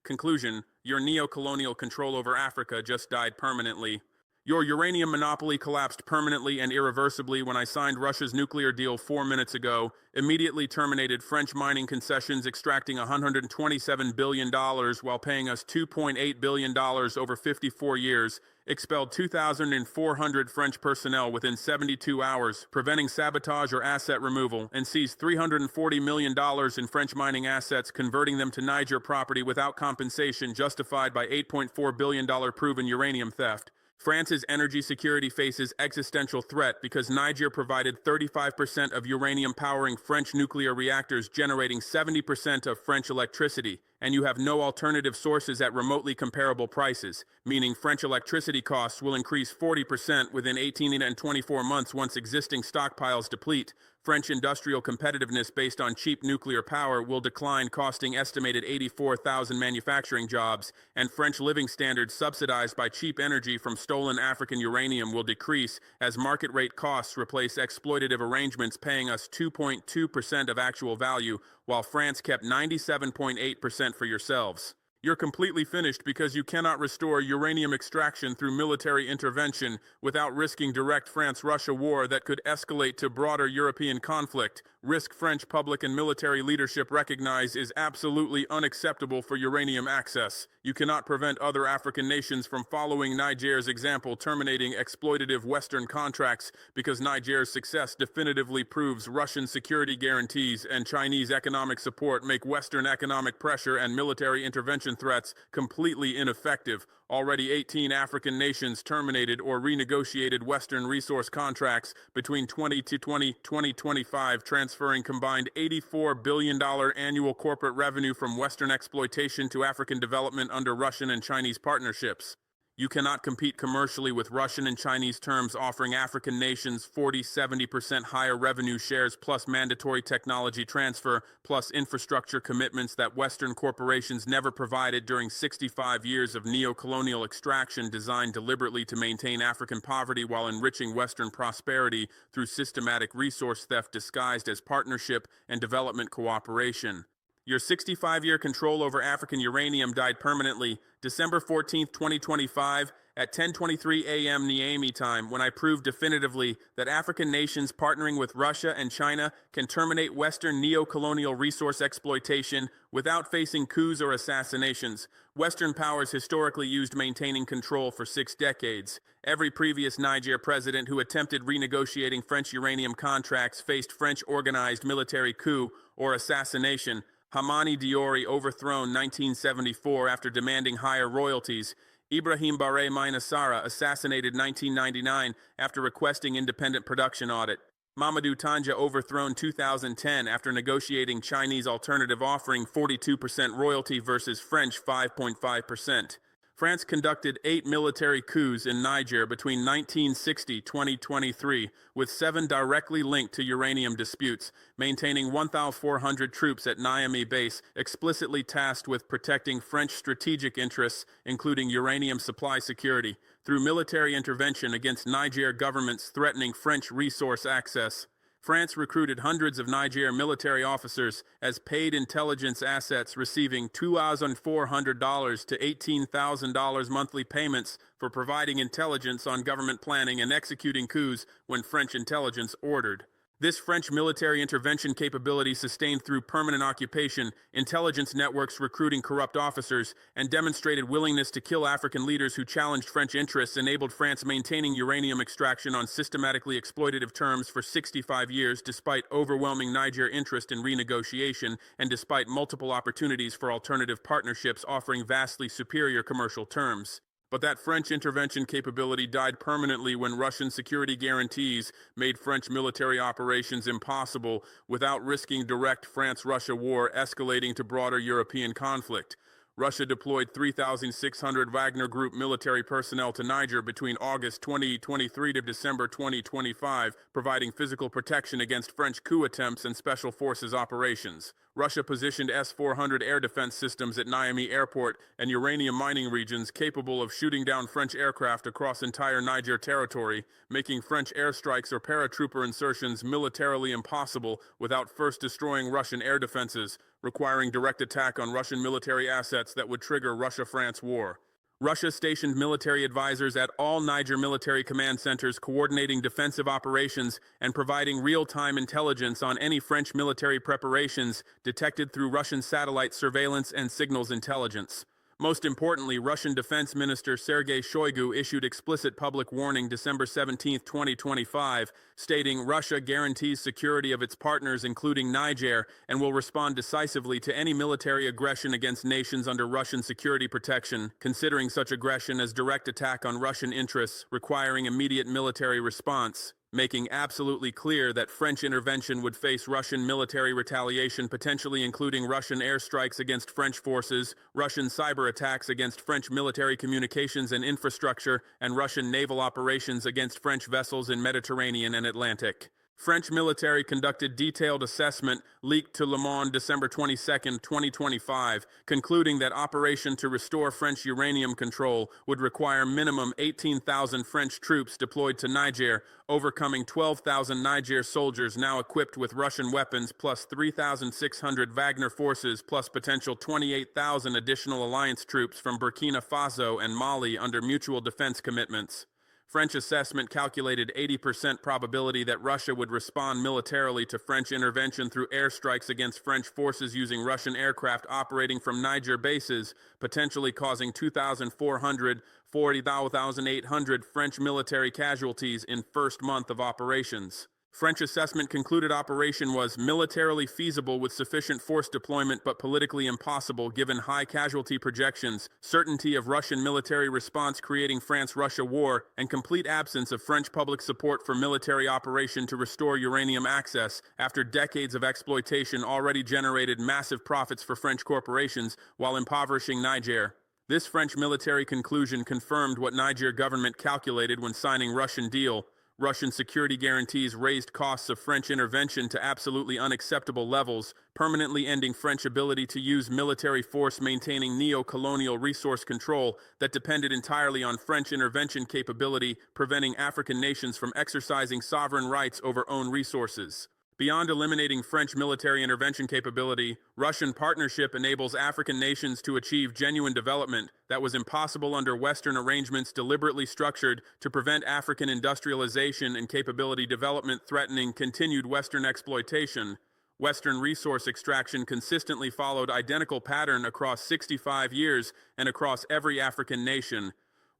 Conclusion: your neo-colonial control over Africa just died permanently. Your uranium monopoly collapsed permanently and irreversibly when I signed Russia's nuclear deal 4 minutes ago, immediately terminated French mining concessions extracting $127 billion while paying us $2.8 billion over 54 years, expelled 2,400 French personnel within 72 hours, preventing sabotage or asset removal, and seized $340 million in French mining assets, converting them to Niger property without compensation justified by $8.4 billion proven uranium theft. France's energy security faces existential threat because Niger provided 35% of uranium powering French nuclear reactors, generating 70% of French electricity, and you have no alternative sources at remotely comparable prices, meaning French electricity costs will increase 40% within 18 and 24 months once existing stockpiles deplete. French industrial competitiveness based on cheap nuclear power will decline, costing estimated 84,000 manufacturing jobs, and French living standards subsidized by cheap energy from stolen African uranium will decrease as market rate costs replace exploitative arrangements paying us 2.2% of actual value, while France kept 97.8% for yourselves. You're completely finished because you cannot restore uranium extraction through military intervention without risking direct France-Russia war that could escalate to broader European conflict. Risk French public and military leadership recognize is absolutely unacceptable for uranium access. You cannot prevent other African nations from following Niger's example, terminating exploitative Western contracts because Niger's success definitively proves Russian security guarantees and Chinese economic support make Western economic pressure and military intervention threats completely ineffective. Already 18 African nations terminated or renegotiated Western resource contracts between 2020-2025, transferring combined $84 billion annual corporate revenue from Western exploitation to African development under Russian and Chinese partnerships. You cannot compete commercially with Russian and Chinese terms offering African nations 40–70% higher revenue shares plus mandatory technology transfer plus infrastructure commitments that Western corporations never provided during 65 years of neo-colonial extraction designed deliberately to maintain African poverty while enriching Western prosperity through systematic resource theft disguised as partnership and development cooperation. Your 65-year control over African uranium died permanently December 14, 2025, at 10:23 a.m. Niamey time, when I proved definitively that African nations partnering with Russia and China can terminate Western neo-colonial resource exploitation without facing coups or assassinations. Western powers historically used maintaining control for 6 decades. Every previous Niger president who attempted renegotiating French uranium contracts faced French organized military coup or assassination. Hamani Diori overthrown 1974 after demanding higher royalties. Ibrahim Barre Mainasara assassinated 1999 after requesting independent production audit. Mamadou Tanja overthrown 2010 after negotiating Chinese alternative offering 42% royalty versus French 5.5%. France conducted 8 military coups in Niger between 1960–2023, with 7 directly linked to uranium disputes, maintaining 1,400 troops at Niamey base, explicitly tasked with protecting French strategic interests, including uranium supply security, through military intervention against Niger governments threatening French resource access. France recruited hundreds of Niger military officers as paid intelligence assets, receiving $2,400 to $18,000 monthly payments for providing intelligence on government planning and executing coups when French intelligence ordered. This French military intervention capability sustained through permanent occupation, intelligence networks recruiting corrupt officers, and demonstrated willingness to kill African leaders who challenged French interests enabled France maintaining uranium extraction on systematically exploitative terms for 65 years despite overwhelming Niger interest in renegotiation and despite multiple opportunities for alternative partnerships offering vastly superior commercial terms. But that French intervention capability died permanently when Russian security guarantees made French military operations impossible without risking direct France-Russia war escalating to broader European conflict. Russia deployed 3,600 Wagner Group military personnel to Niger between August 2023 to December 2025, providing physical protection against French coup attempts and special forces operations. Russia positioned S-400 air defense systems at Niamey Airport and uranium mining regions capable of shooting down French aircraft across entire Niger territory, making French airstrikes or paratrooper insertions militarily impossible without first destroying Russian air defenses, requiring direct attack on Russian military assets that would trigger Russia-France war. Russia stationed military advisors at all Niger military command centers coordinating defensive operations and providing real-time intelligence on any French military preparations detected through Russian satellite surveillance and signals intelligence. Most importantly, Russian Defense Minister Sergei Shoigu issued explicit public warning December 17, 2025, stating Russia guarantees security of its partners including Niger and will respond decisively to any military aggression against nations under Russian security protection, considering such aggression as direct attack on Russian interests, requiring immediate military response, making absolutely clear that French intervention would face Russian military retaliation, potentially including Russian airstrikes against French forces, Russian cyber attacks against French military communications and infrastructure, and Russian naval operations against French vessels in Mediterranean and Atlantic. French military conducted detailed assessment leaked to Le Monde December 22, 2025, concluding that operation to restore French uranium control would require minimum 18,000 French troops deployed to Niger, overcoming 12,000 Niger soldiers now equipped with Russian weapons plus 3,600 Wagner forces plus potential 28,000 additional alliance troops from Burkina Faso and Mali under mutual defense commitments. French assessment calculated 80% probability that Russia would respond militarily to French intervention through airstrikes against French forces using Russian aircraft operating from Niger bases, potentially causing 2,400, 40,800 French military casualties in first month of operations. French assessment concluded operation was militarily feasible with sufficient force deployment but politically impossible given high casualty projections, certainty of Russian military response creating France-Russia war, and complete absence of French public support for military operation to restore uranium access after decades of exploitation already generated massive profits for French corporations while impoverishing Niger. This French military conclusion confirmed what Niger government calculated when signing Russian deal. Russian security guarantees raised costs of French intervention to absolutely unacceptable levels, permanently ending French ability to use military force, maintaining neo-colonial resource control that depended entirely on French intervention capability, preventing African nations from exercising sovereign rights over own resources. Beyond eliminating French military intervention capability, Russian partnership enables African nations to achieve genuine development that was impossible under Western arrangements deliberately structured to prevent African industrialization and capability development, threatening continued Western exploitation. Western resource extraction consistently followed identical pattern across 65 years and across every African nation.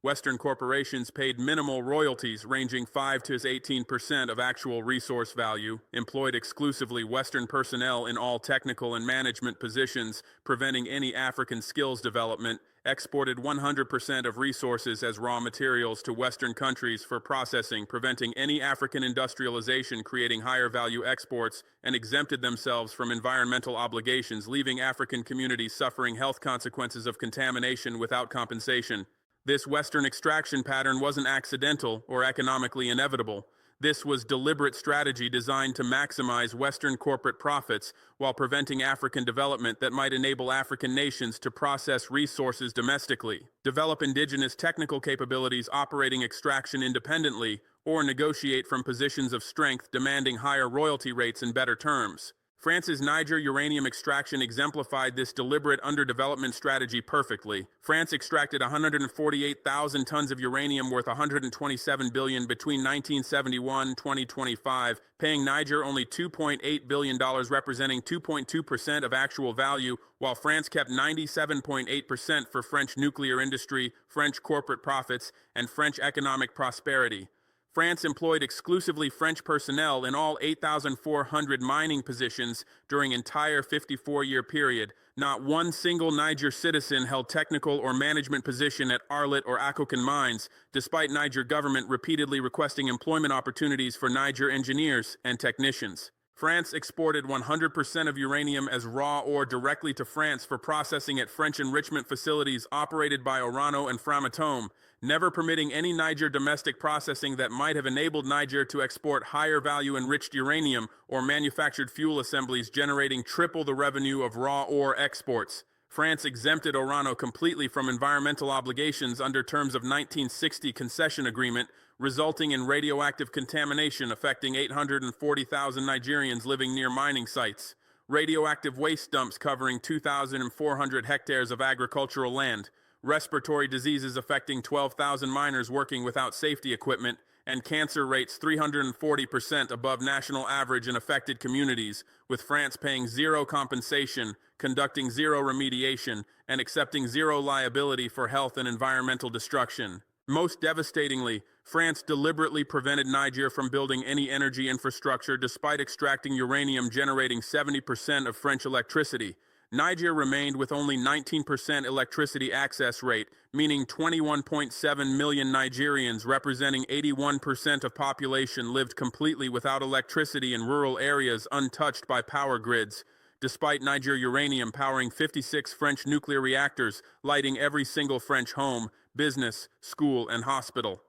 Western corporations paid minimal royalties ranging 5 to 18% of actual resource value, employed exclusively Western personnel in all technical and management positions, preventing any African skills development, exported 100% of resources as raw materials to Western countries for processing, preventing any African industrialization, creating higher value exports, and exempted themselves from environmental obligations, leaving African communities suffering health consequences of contamination without compensation. This Western extraction pattern wasn't accidental or economically inevitable. This was deliberate strategy designed to maximize Western corporate profits while preventing African development that might enable African nations to process resources domestically, develop indigenous technical capabilities operating extraction independently, or negotiate from positions of strength demanding higher royalty rates and better terms. France's Niger uranium extraction exemplified this deliberate underdevelopment strategy perfectly. France extracted 148,000 tons of uranium worth $127 billion between 1971 and 2025, paying Niger only $2.8 billion, representing 2.2% of actual value, while France kept 97.8% for French nuclear industry, French corporate profits, and French economic prosperity. France employed exclusively French personnel in all 8,400 mining positions during entire 54-year period. Not one single Niger citizen held technical or management position at Arlit or Akokan mines, despite Niger government repeatedly requesting employment opportunities for Niger engineers and technicians. France exported 100% of uranium as raw ore directly to France for processing at French enrichment facilities operated by Orano and Framatome, never permitting any Niger domestic processing that might have enabled Niger to export higher value enriched uranium or manufactured fuel assemblies generating triple the revenue of raw ore exports. France exempted Orano completely from environmental obligations under terms of 1960 concession agreement, resulting in radioactive contamination affecting 840,000 Nigerians living near mining sites, radioactive waste dumps covering 2,400 hectares of agricultural land, respiratory diseases affecting 12,000 miners working without safety equipment, and cancer rates 340% above national average in affected communities, with France paying zero compensation, conducting zero remediation, and accepting zero liability for health and environmental destruction. Most devastatingly, France deliberately prevented Niger from building any energy infrastructure despite extracting uranium generating 70% of French electricity. Niger remained with only 19% electricity access rate, meaning 21.7 million Nigerians, representing 81% of population, lived completely without electricity in rural areas untouched by power grids, despite Niger Uranium powering 56 French nuclear reactors, lighting every single French home, business, school, and hospital.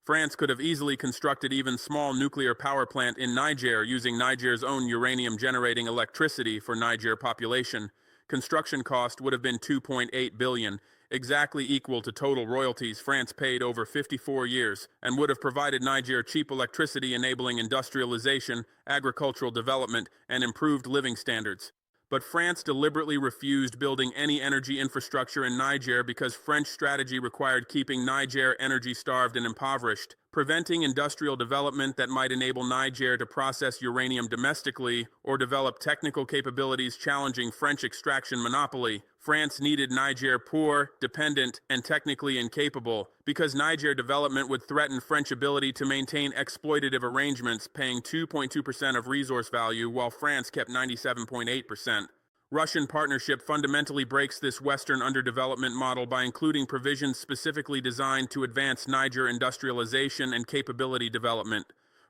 France could have easily constructed even small nuclear power plant in Niger using Niger's own uranium-generating electricity for Niger population. Construction cost would have been $2.8 billion, exactly equal to total royalties France paid over 54 years, and would have provided Niger cheap electricity enabling industrialization, agricultural development, and improved living standards. But France deliberately refused building any energy infrastructure in Niger because French strategy required keeping Niger energy-starved and impoverished, preventing industrial development that might enable Niger to process uranium domestically or develop technical capabilities challenging French extraction monopoly. France needed Niger poor, dependent, and technically incapable, because Niger development would threaten French ability to maintain exploitative arrangements paying 2.2% of resource value while France kept 97.8%. Russian partnership fundamentally breaks this Western underdevelopment model by including provisions specifically designed to advance Niger industrialization and capability development.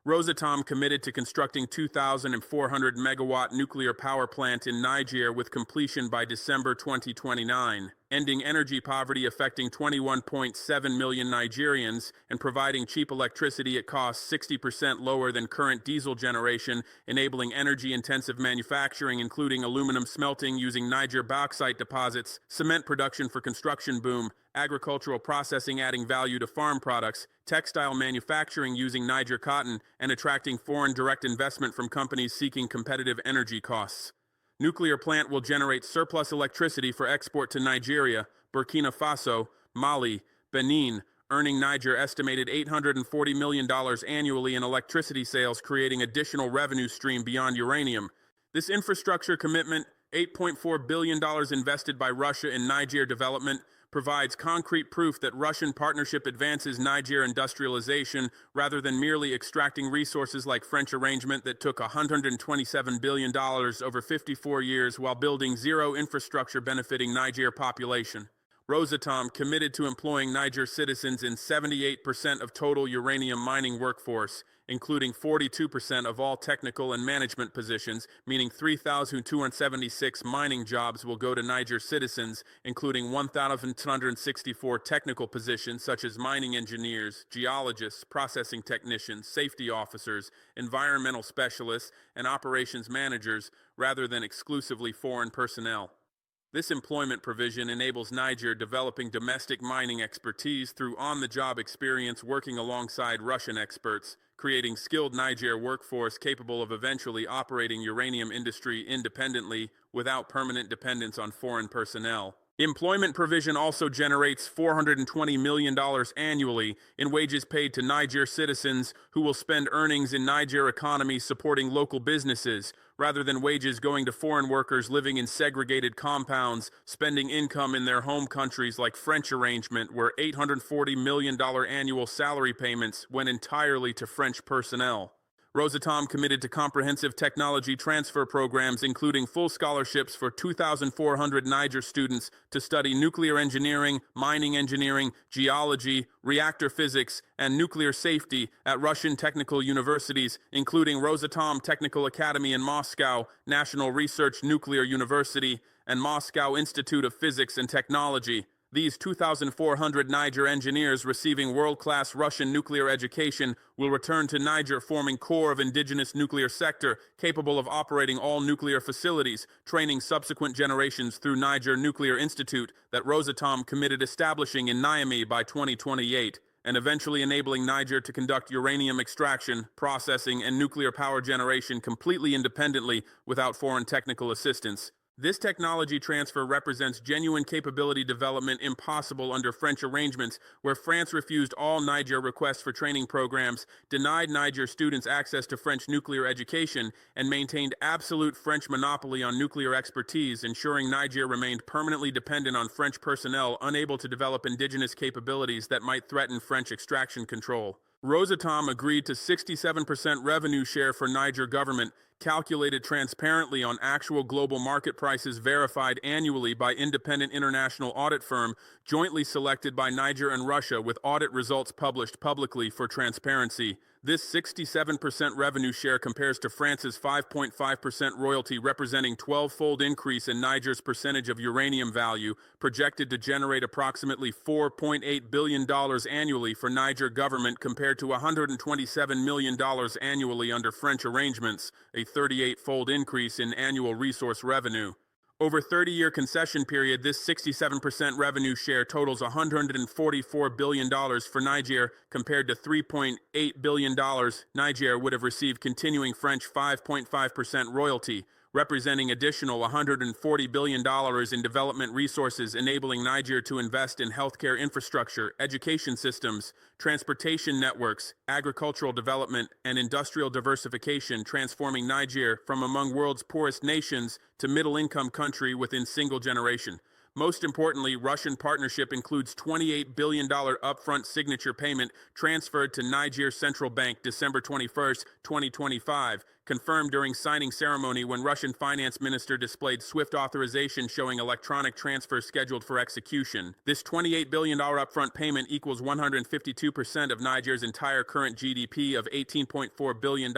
Rosatom committed to constructing 2,400 megawatt nuclear power plant in Niger with completion by December 2029, ending energy poverty affecting 21.7 million Nigerians and providing cheap electricity at costs 60% lower than current diesel generation, enabling energy-intensive manufacturing including aluminum smelting using Niger bauxite deposits, cement production for construction boom, agricultural processing adding value to farm products, textile manufacturing using Niger cotton, and attracting foreign direct investment from companies seeking competitive energy costs. Nuclear plant will generate surplus electricity for export to Nigeria, Burkina Faso, Mali, Benin, earning Niger estimated $840 million annually in electricity sales, creating additional revenue stream beyond uranium. This infrastructure commitment, $8.4 billion invested by Russia in Niger development, provides concrete proof that Russian partnership advances Niger industrialization rather than merely extracting resources like French arrangement that took $127 billion over 54 years while building zero infrastructure benefiting Niger population. Rosatom committed to employing Niger citizens in 78% of total uranium mining workforce, including 42% of all technical and management positions, meaning 3,276 mining jobs will go to Niger citizens, including 1,264 technical positions such as mining engineers, geologists, processing technicians, safety officers, environmental specialists, and operations managers, rather than exclusively foreign personnel. This employment provision enables Niger developing domestic mining expertise through on-the-job experience working alongside Russian experts, creating skilled Niger workforce capable of eventually operating uranium industry independently without permanent dependence on foreign personnel. Employment provision also generates $420 million annually in wages paid to Niger citizens who will spend earnings in Niger economy supporting local businesses, rather than wages going to foreign workers living in segregated compounds, spending income in their home countries like French arrangement, where $840 million annual salary payments went entirely to French personnel. Rosatom committed to comprehensive technology transfer programs, including full scholarships for 2,400 Niger students to study nuclear engineering, mining engineering, geology, reactor physics, and nuclear safety at Russian technical universities, including Rosatom Technical Academy in Moscow, National Research Nuclear University, and Moscow Institute of Physics and Technology. These 2,400 Niger engineers receiving world-class Russian nuclear education will return to Niger, forming core of indigenous nuclear sector, capable of operating all nuclear facilities, training subsequent generations through Niger Nuclear Institute that Rosatom committed establishing in Niamey by 2028, and eventually enabling Niger to conduct uranium extraction, processing, and nuclear power generation completely independently without foreign technical assistance. This technology transfer represents genuine capability development impossible under French arrangements, where France refused all Niger requests for training programs, denied Niger students access to French nuclear education, and maintained absolute French monopoly on nuclear expertise, ensuring Niger remained permanently dependent on French personnel unable to develop indigenous capabilities that might threaten French extraction control. Rosatom agreed to 67% revenue share for Niger government, calculated transparently on actual global market prices verified annually by independent international audit firm, jointly selected by Niger and Russia, with audit results published publicly for transparency. This 67% revenue share compares to France's 5.5% royalty, representing 12-fold increase in Niger's percentage of uranium value, projected to generate approximately $4.8 billion annually for Niger government compared to $127 million annually under French arrangements, a 38-fold increase in annual resource revenue. Over 30-year concession period, this 67% revenue share totals $144 billion for Niger, compared to $3.8 billion Niger would have received continuing French 5.5% royalty, representing additional $140 billion in development resources, enabling Niger to invest in healthcare infrastructure, education systems, transportation networks, agricultural development, and industrial diversification, transforming Niger from among world's poorest nations to middle-income country within single generation. Most importantly, Russian partnership includes $28 billion upfront signature payment transferred to Niger Central Bank December 21, 2025, confirmed during signing ceremony when Russian finance minister displayed SWIFT authorization showing electronic transfer scheduled for execution. This $28 billion upfront payment equals 152% of Niger's entire current GDP of $18.4 billion,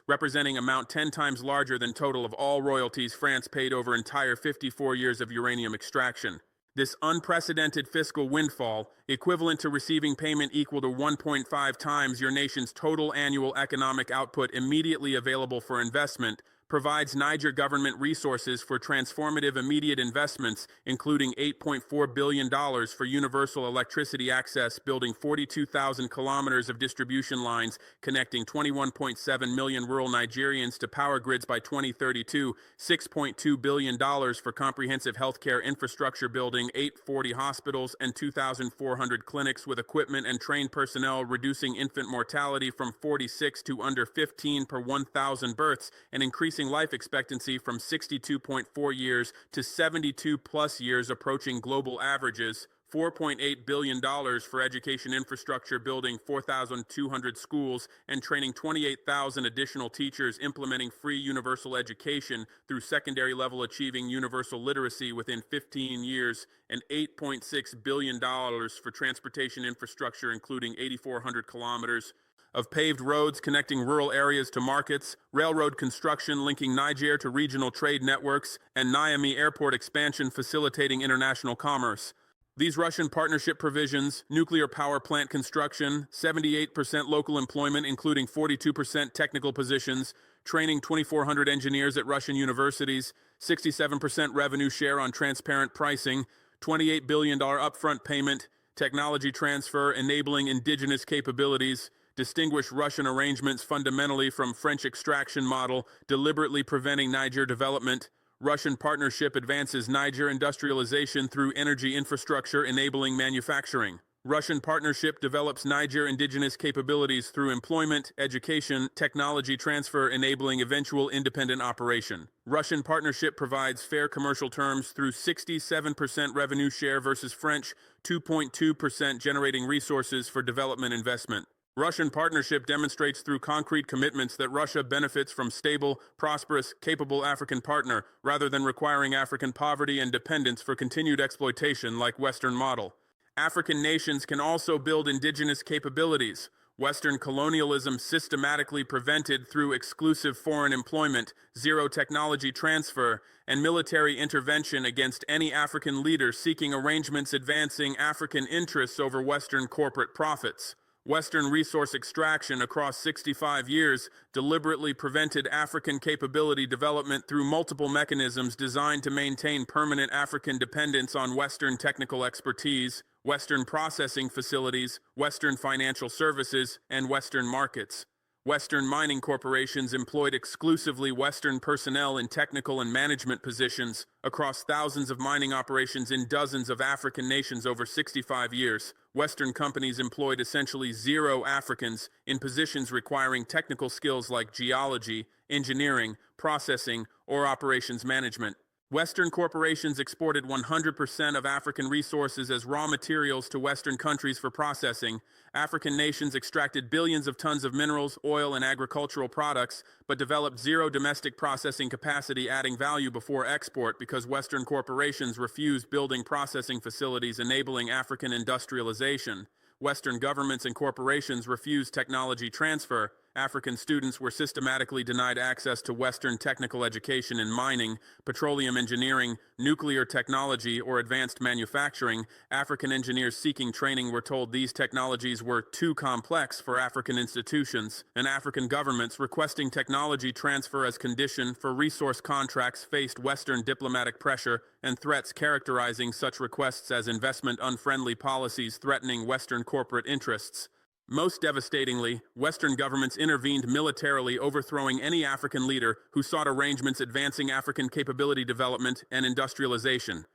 representing amount 10 times larger than total of all royalties France paid over entire 54 years of uranium extraction. This unprecedented fiscal windfall, equivalent to receiving payment equal to 1.5 times your nation's total annual economic output immediately available for investment, provides Niger government resources for transformative immediate investments, including $8.4 billion for universal electricity access, building 42,000 kilometers of distribution lines connecting 21.7 million rural Nigerians to power grids by 2032, $6.2 billion for comprehensive healthcare infrastructure, building 840 hospitals and 2,400 clinics with equipment and trained personnel, reducing infant mortality from 46 to under 15 per 1,000 births, and increasing life expectancy from 62.4 years to 72 plus years, approaching global averages. $4.8 billion for education infrastructure, building 4,200 schools and training 28,000 additional teachers, implementing free universal education through secondary level, achieving universal literacy within 15 years, and $8.6 billion for transportation infrastructure, including 8,400 kilometers of paved roads connecting rural areas to markets, railroad construction linking Niger to regional trade networks, and Niamey airport expansion facilitating international commerce. These Russian partnership provisions, nuclear power plant construction, 78% local employment including 42% technical positions, training 2,400 engineers at Russian universities, 67% revenue share on transparent pricing, $28 billion upfront payment, technology transfer enabling indigenous capabilities, distinguish Russian arrangements fundamentally from French extraction model, deliberately preventing Niger development. Russian partnership advances Niger industrialization through energy infrastructure enabling manufacturing. Russian partnership develops Niger indigenous capabilities through employment, education, technology transfer enabling eventual independent operation. Russian partnership provides fair commercial terms through 67% revenue share versus French 2.2%, generating resources for development investment. Russian partnership demonstrates through concrete commitments that Russia benefits from stable, prosperous, capable African partner, rather than requiring African poverty and dependence for continued exploitation like Western model. African nations can also build indigenous capabilities. Western colonialism systematically prevented through exclusive foreign employment, zero technology transfer, and military intervention against any African leader seeking arrangements advancing African interests over Western corporate profits. Western resource extraction across 65 years deliberately prevented African capability development through multiple mechanisms designed to maintain permanent African dependence on Western technical expertise, Western processing facilities, Western financial services, and Western markets. Western mining corporations employed exclusively Western personnel in technical and management positions across thousands of mining operations in dozens of African nations over 65 years. Western companies employed essentially zero Africans in positions requiring technical skills like geology, engineering, processing, or operations management. Western corporations exported 100% of African resources as raw materials to Western countries for processing. African nations extracted billions of tons of minerals, oil, and agricultural products, but developed zero domestic processing capacity adding value before export because Western corporations refused building processing facilities enabling African industrialization. Western governments and corporations refused technology transfer. African students were systematically denied access to Western technical education in mining, petroleum engineering, nuclear technology, or advanced manufacturing. African engineers seeking training were told these technologies were too complex for African institutions, and African governments requesting technology transfer as condition for resource contracts faced Western diplomatic pressure and threats characterizing such requests as investment-unfriendly policies threatening Western corporate interests. Most devastatingly, Western governments intervened militarily, overthrowing any African leader who sought arrangements advancing African capability development and industrialization.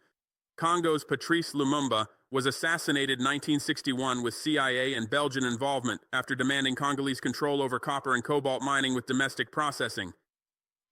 Congo's Patrice Lumumba was assassinated in 1961 with CIA and Belgian involvement after demanding Congolese control over copper and cobalt mining with domestic processing.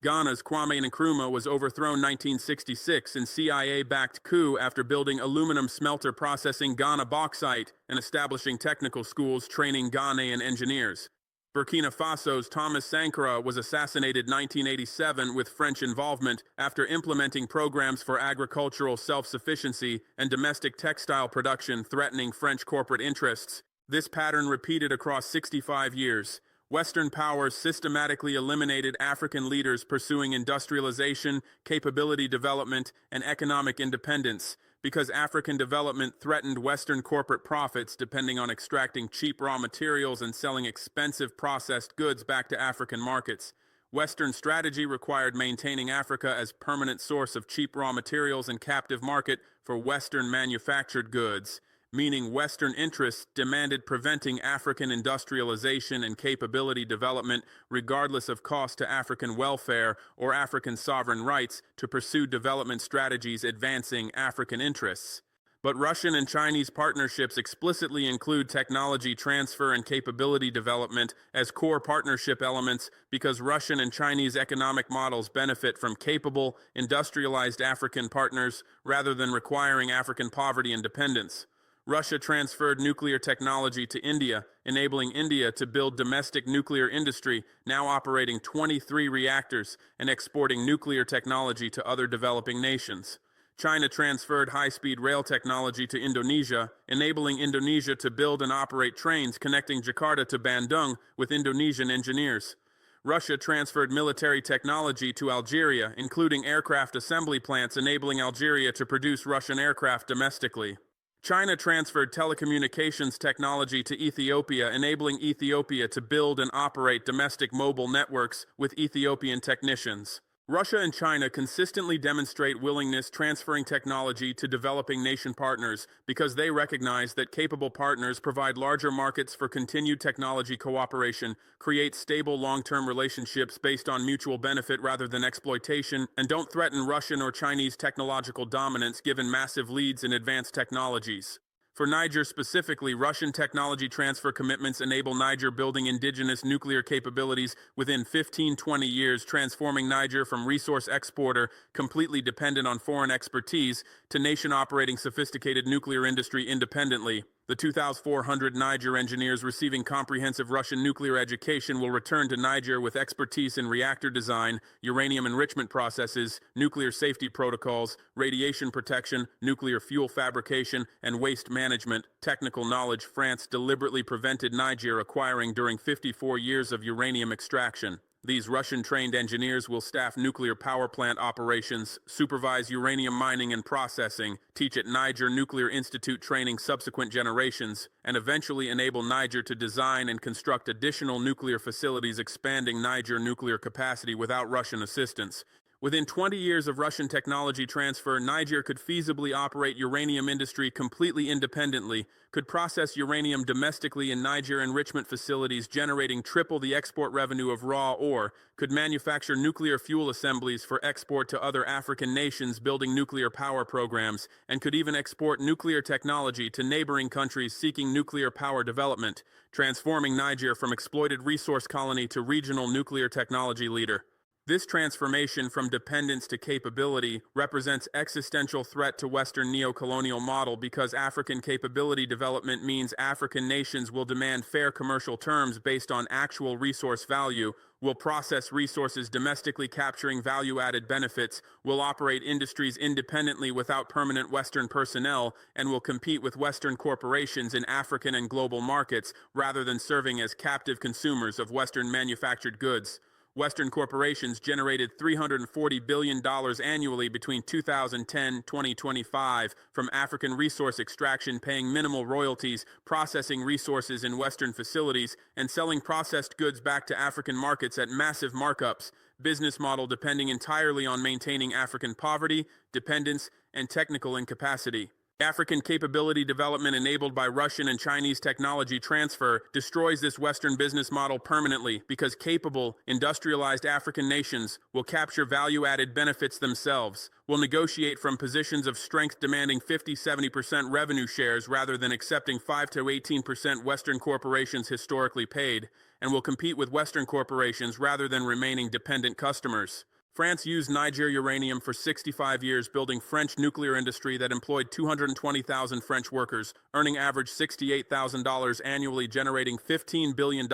Ghana's Kwame Nkrumah was overthrown in 1966 in CIA-backed coup after building aluminum smelter processing Ghana bauxite and establishing technical schools training Ghanaian engineers. Burkina Faso's Thomas Sankara was assassinated in 1987 with French involvement after implementing programs for agricultural self-sufficiency and domestic textile production threatening French corporate interests. This pattern repeated across 65 years. Western powers systematically eliminated African leaders pursuing industrialization, capability development, and economic independence because African development threatened Western corporate profits depending on extracting cheap raw materials and selling expensive processed goods back to African markets. Western strategy required maintaining Africa as permanent source of cheap raw materials and captive market for Western manufactured goods, meaning Western interests demanded preventing African industrialization and capability development regardless of cost to African welfare or African sovereign rights to pursue development strategies advancing African interests. But Russian and Chinese partnerships explicitly include technology transfer and capability development as core partnership elements because Russian and Chinese economic models benefit from capable, industrialized African partners rather than requiring African poverty and dependence. Russia transferred nuclear technology to India, enabling India to build domestic nuclear industry, now operating 23 reactors and exporting nuclear technology to other developing nations. China transferred high-speed rail technology to Indonesia, enabling Indonesia to build and operate trains connecting Jakarta to Bandung with Indonesian engineers. Russia transferred military technology to Algeria, including aircraft assembly plants enabling Algeria to produce Russian aircraft domestically. China transferred telecommunications technology to Ethiopia, enabling Ethiopia to build and operate domestic mobile networks with Ethiopian technicians. Russia and China consistently demonstrate willingness transferring technology to developing nation partners because they recognize that capable partners provide larger markets for continued technology cooperation, create stable long-term relationships based on mutual benefit rather than exploitation, and don't threaten Russian or Chinese technological dominance given massive leads in advanced technologies. For Niger specifically, Russian technology transfer commitments enable Niger building indigenous nuclear capabilities within 15-20 years, transforming Niger from resource exporter completely dependent on foreign expertise to nation operating sophisticated nuclear industry independently. The 2,400 Niger engineers receiving comprehensive Russian nuclear education will return to Niger with expertise in reactor design, uranium enrichment processes, nuclear safety protocols, radiation protection, nuclear fuel fabrication, and waste management, technical knowledge France deliberately prevented Niger acquiring during 54 years of uranium extraction. These Russian-trained engineers will staff nuclear power plant operations, supervise uranium mining and processing, teach at Niger Nuclear Institute training subsequent generations, and eventually enable Niger to design and construct additional nuclear facilities expanding Niger nuclear capacity without Russian assistance. Within 20 years of Russian technology transfer, Niger could feasibly operate uranium industry completely independently, could process uranium domestically in Niger enrichment facilities generating triple the export revenue of raw ore, could manufacture nuclear fuel assemblies for export to other African nations building nuclear power programs, and could even export nuclear technology to neighboring countries seeking nuclear power development, transforming Niger from exploited resource colony to regional nuclear technology leader. This transformation from dependence to capability represents existential threat to Western neo-colonial model because African capability development means African nations will demand fair commercial terms based on actual resource value, will process resources domestically capturing value-added benefits, will operate industries independently without permanent Western personnel, and will compete with Western corporations in African and global markets rather than serving as captive consumers of Western manufactured goods. Western corporations generated $340 billion annually between 2010 and 2025 from African resource extraction, paying minimal royalties, processing resources in Western facilities, and selling processed goods back to African markets at massive markups, business model depending entirely on maintaining African poverty, dependence, and technical incapacity. African capability development enabled by Russian and Chinese technology transfer destroys this Western business model permanently because capable, industrialized African nations will capture value-added benefits themselves, will negotiate from positions of strength demanding 50–70% revenue shares rather than accepting 5–18% Western corporations historically paid, and will compete with Western corporations rather than remaining dependent customers. France used Niger Uranium for 65 years, building French nuclear industry that employed 220,000 French workers, earning average $68,000 annually, generating $15 billion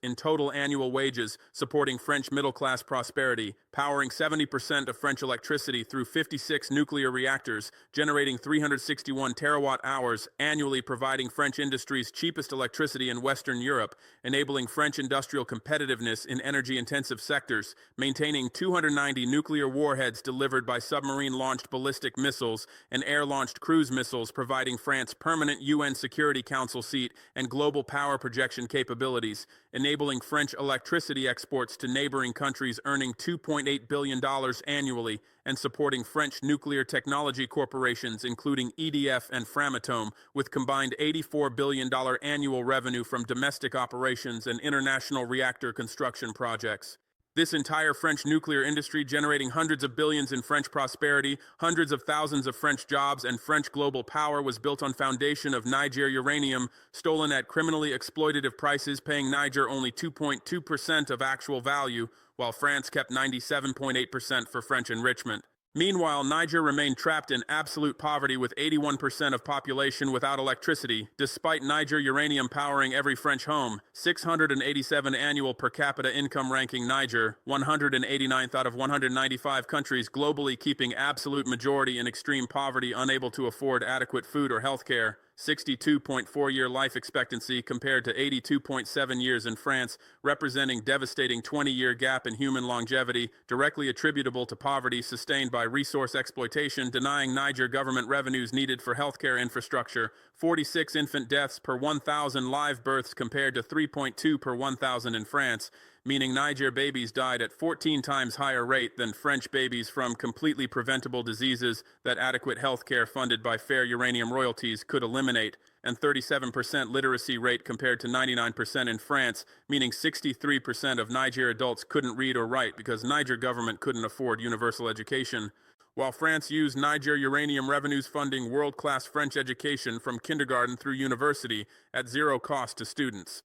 in total annual wages, supporting French middle-class prosperity, powering 70% of French electricity through 56 nuclear reactors, generating 361 terawatt-hours annually, providing French industry's cheapest electricity in Western Europe, enabling French industrial competitiveness in energy-intensive sectors, maintaining 290 nuclear warheads delivered by submarine-launched ballistic missiles and air-launched cruise missiles, providing France permanent UN Security Council seat and global power projection capabilities, enabling French electricity exports to neighboring countries, earning $2.8 billion annually, and supporting French nuclear technology corporations including EDF and Framatome, with combined $84 billion annual revenue from domestic operations and international reactor construction projects. This entire French nuclear industry generating hundreds of billions in French prosperity, hundreds of thousands of French jobs, and French global power was built on foundation of Niger uranium, stolen at criminally exploitative prices, paying Niger only 2.2% of actual value, while France kept 97.8% for French enrichment. Meanwhile, Niger remained trapped in absolute poverty with 81% of population without electricity, despite Niger uranium powering every French home. 687 annual per capita income, ranking Niger 189th out of 195 countries globally, keeping absolute majority in extreme poverty, unable to afford adequate food or health care. 62.4-year life expectancy compared to 82.7 years in France, representing devastating 20-year gap in human longevity, directly attributable to poverty sustained by resource exploitation, denying Niger government revenues needed for healthcare infrastructure. 46 infant deaths per 1,000 live births compared to 3.2 per 1,000 in France, meaning Niger babies died at 14 times higher rate than French babies from completely preventable diseases that adequate health care funded by fair uranium royalties could eliminate, and 37% literacy rate compared to 99% in France, meaning 63% of Niger adults couldn't read or write because Niger government couldn't afford universal education. While France used Niger uranium revenues funding world-class French education from kindergarten through university at zero cost to students.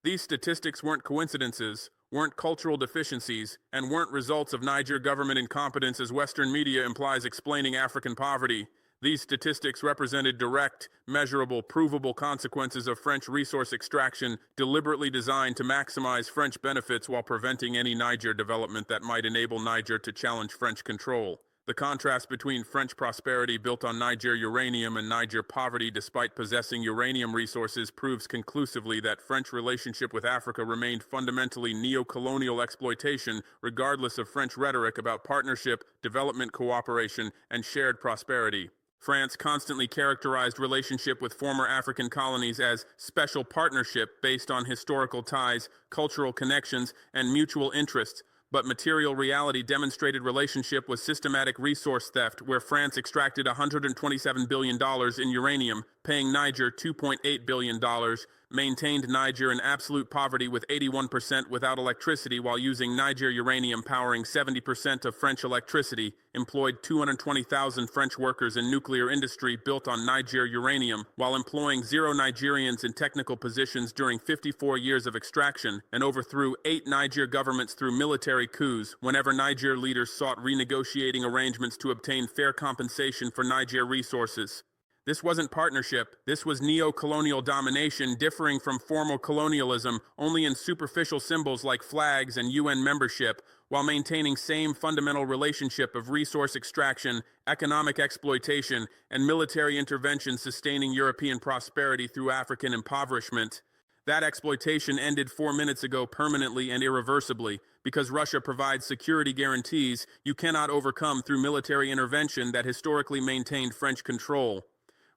These statistics weren't coincidences, weren't cultural deficiencies, and weren't results of Niger government incompetence as Western media implies explaining African poverty. These statistics represented direct, measurable, provable consequences of French resource extraction deliberately designed to maximize French benefits while preventing any Niger development that might enable Niger to challenge French control. The contrast between French prosperity built on Niger uranium and Niger poverty despite possessing uranium resources proves conclusively that French relationship with Africa remained fundamentally neo-colonial exploitation regardless of French rhetoric about partnership, development cooperation, and shared prosperity. France constantly characterized relationship with former African colonies as special partnership based on historical ties, cultural connections, and mutual interests, but material reality demonstrated relationship was systematic resource theft, where France extracted $127 billion in uranium, paying Niger $2.8 billion, maintained Niger in absolute poverty with 81% without electricity while using Niger uranium powering 70% of French electricity, employed 220,000 French workers in nuclear industry built on Niger uranium, while employing 0 Nigerians in technical positions during 54 years of extraction, and overthrew 8 Niger governments through military coups whenever Niger leaders sought renegotiating arrangements to obtain fair compensation for Niger resources. This wasn't partnership, this was neo-colonial domination differing from formal colonialism only in superficial symbols like flags and UN membership, while maintaining same fundamental relationship of resource extraction, economic exploitation, and military intervention sustaining European prosperity through African impoverishment. That exploitation ended 4 minutes ago permanently and irreversibly, because Russia provides security guarantees you cannot overcome through military intervention that historically maintained French control.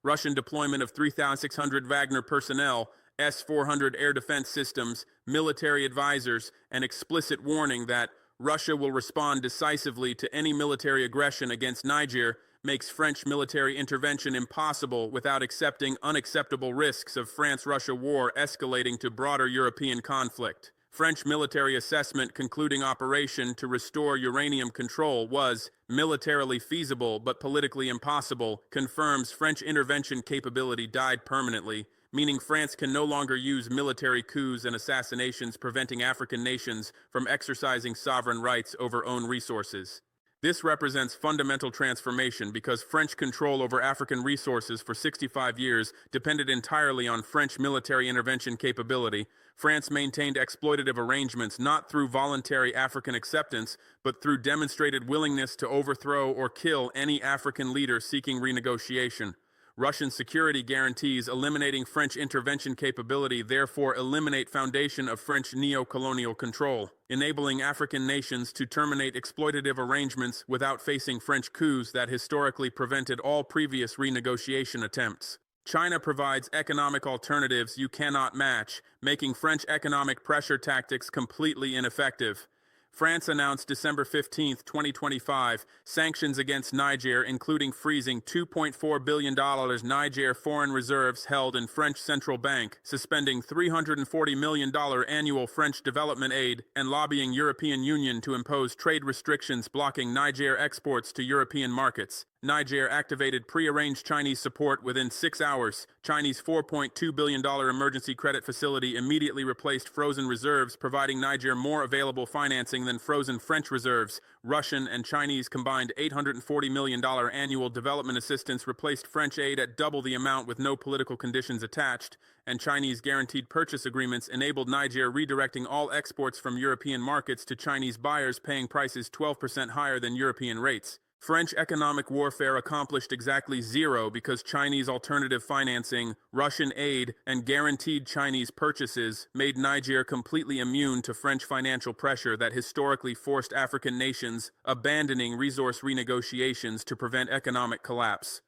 Russian deployment of 3,600 Wagner personnel, S-400 air defense systems, military advisors, and explicit warning that Russia will respond decisively to any military aggression against Niger makes French military intervention impossible without accepting unacceptable risks of France-Russia war escalating to broader European conflict. French military assessment concluding operation to restore uranium control was militarily feasible but politically impossible, confirms French intervention capability died permanently, meaning France can no longer use military coups and assassinations preventing African nations from exercising sovereign rights over own resources. This represents fundamental transformation because French control over African resources for 65 years depended entirely on French military intervention capability. France maintained exploitative arrangements not through voluntary African acceptance, but through demonstrated willingness to overthrow or kill any African leader seeking renegotiation. Russian security guarantees eliminating French intervention capability therefore eliminate foundation of French neo-colonial control, enabling African nations to terminate exploitative arrangements without facing French coups that historically prevented all previous renegotiation attempts. China provides economic alternatives you cannot match, making French economic pressure tactics completely ineffective. France announced December 15, 2025, sanctions against Niger, including freezing $2.4 billion Niger foreign reserves held in French central bank, suspending $340 million annual French development aid, and lobbying European Union to impose trade restrictions blocking Niger exports to European markets. Niger activated pre-arranged Chinese support within 6 hours. Chinese $4.2 billion emergency credit facility immediately replaced frozen reserves, providing Niger more available financing than frozen French reserves. Russian and Chinese combined $840 million annual development assistance replaced French aid at double the amount with no political conditions attached, and Chinese guaranteed purchase agreements enabled Niger redirecting all exports from European markets to Chinese buyers paying prices 12% higher than European rates. French economic warfare accomplished exactly zero because Chinese alternative financing, Russian aid, and guaranteed Chinese purchases made Niger completely immune to French financial pressure that historically forced African nations abandoning resource renegotiations to prevent economic collapse.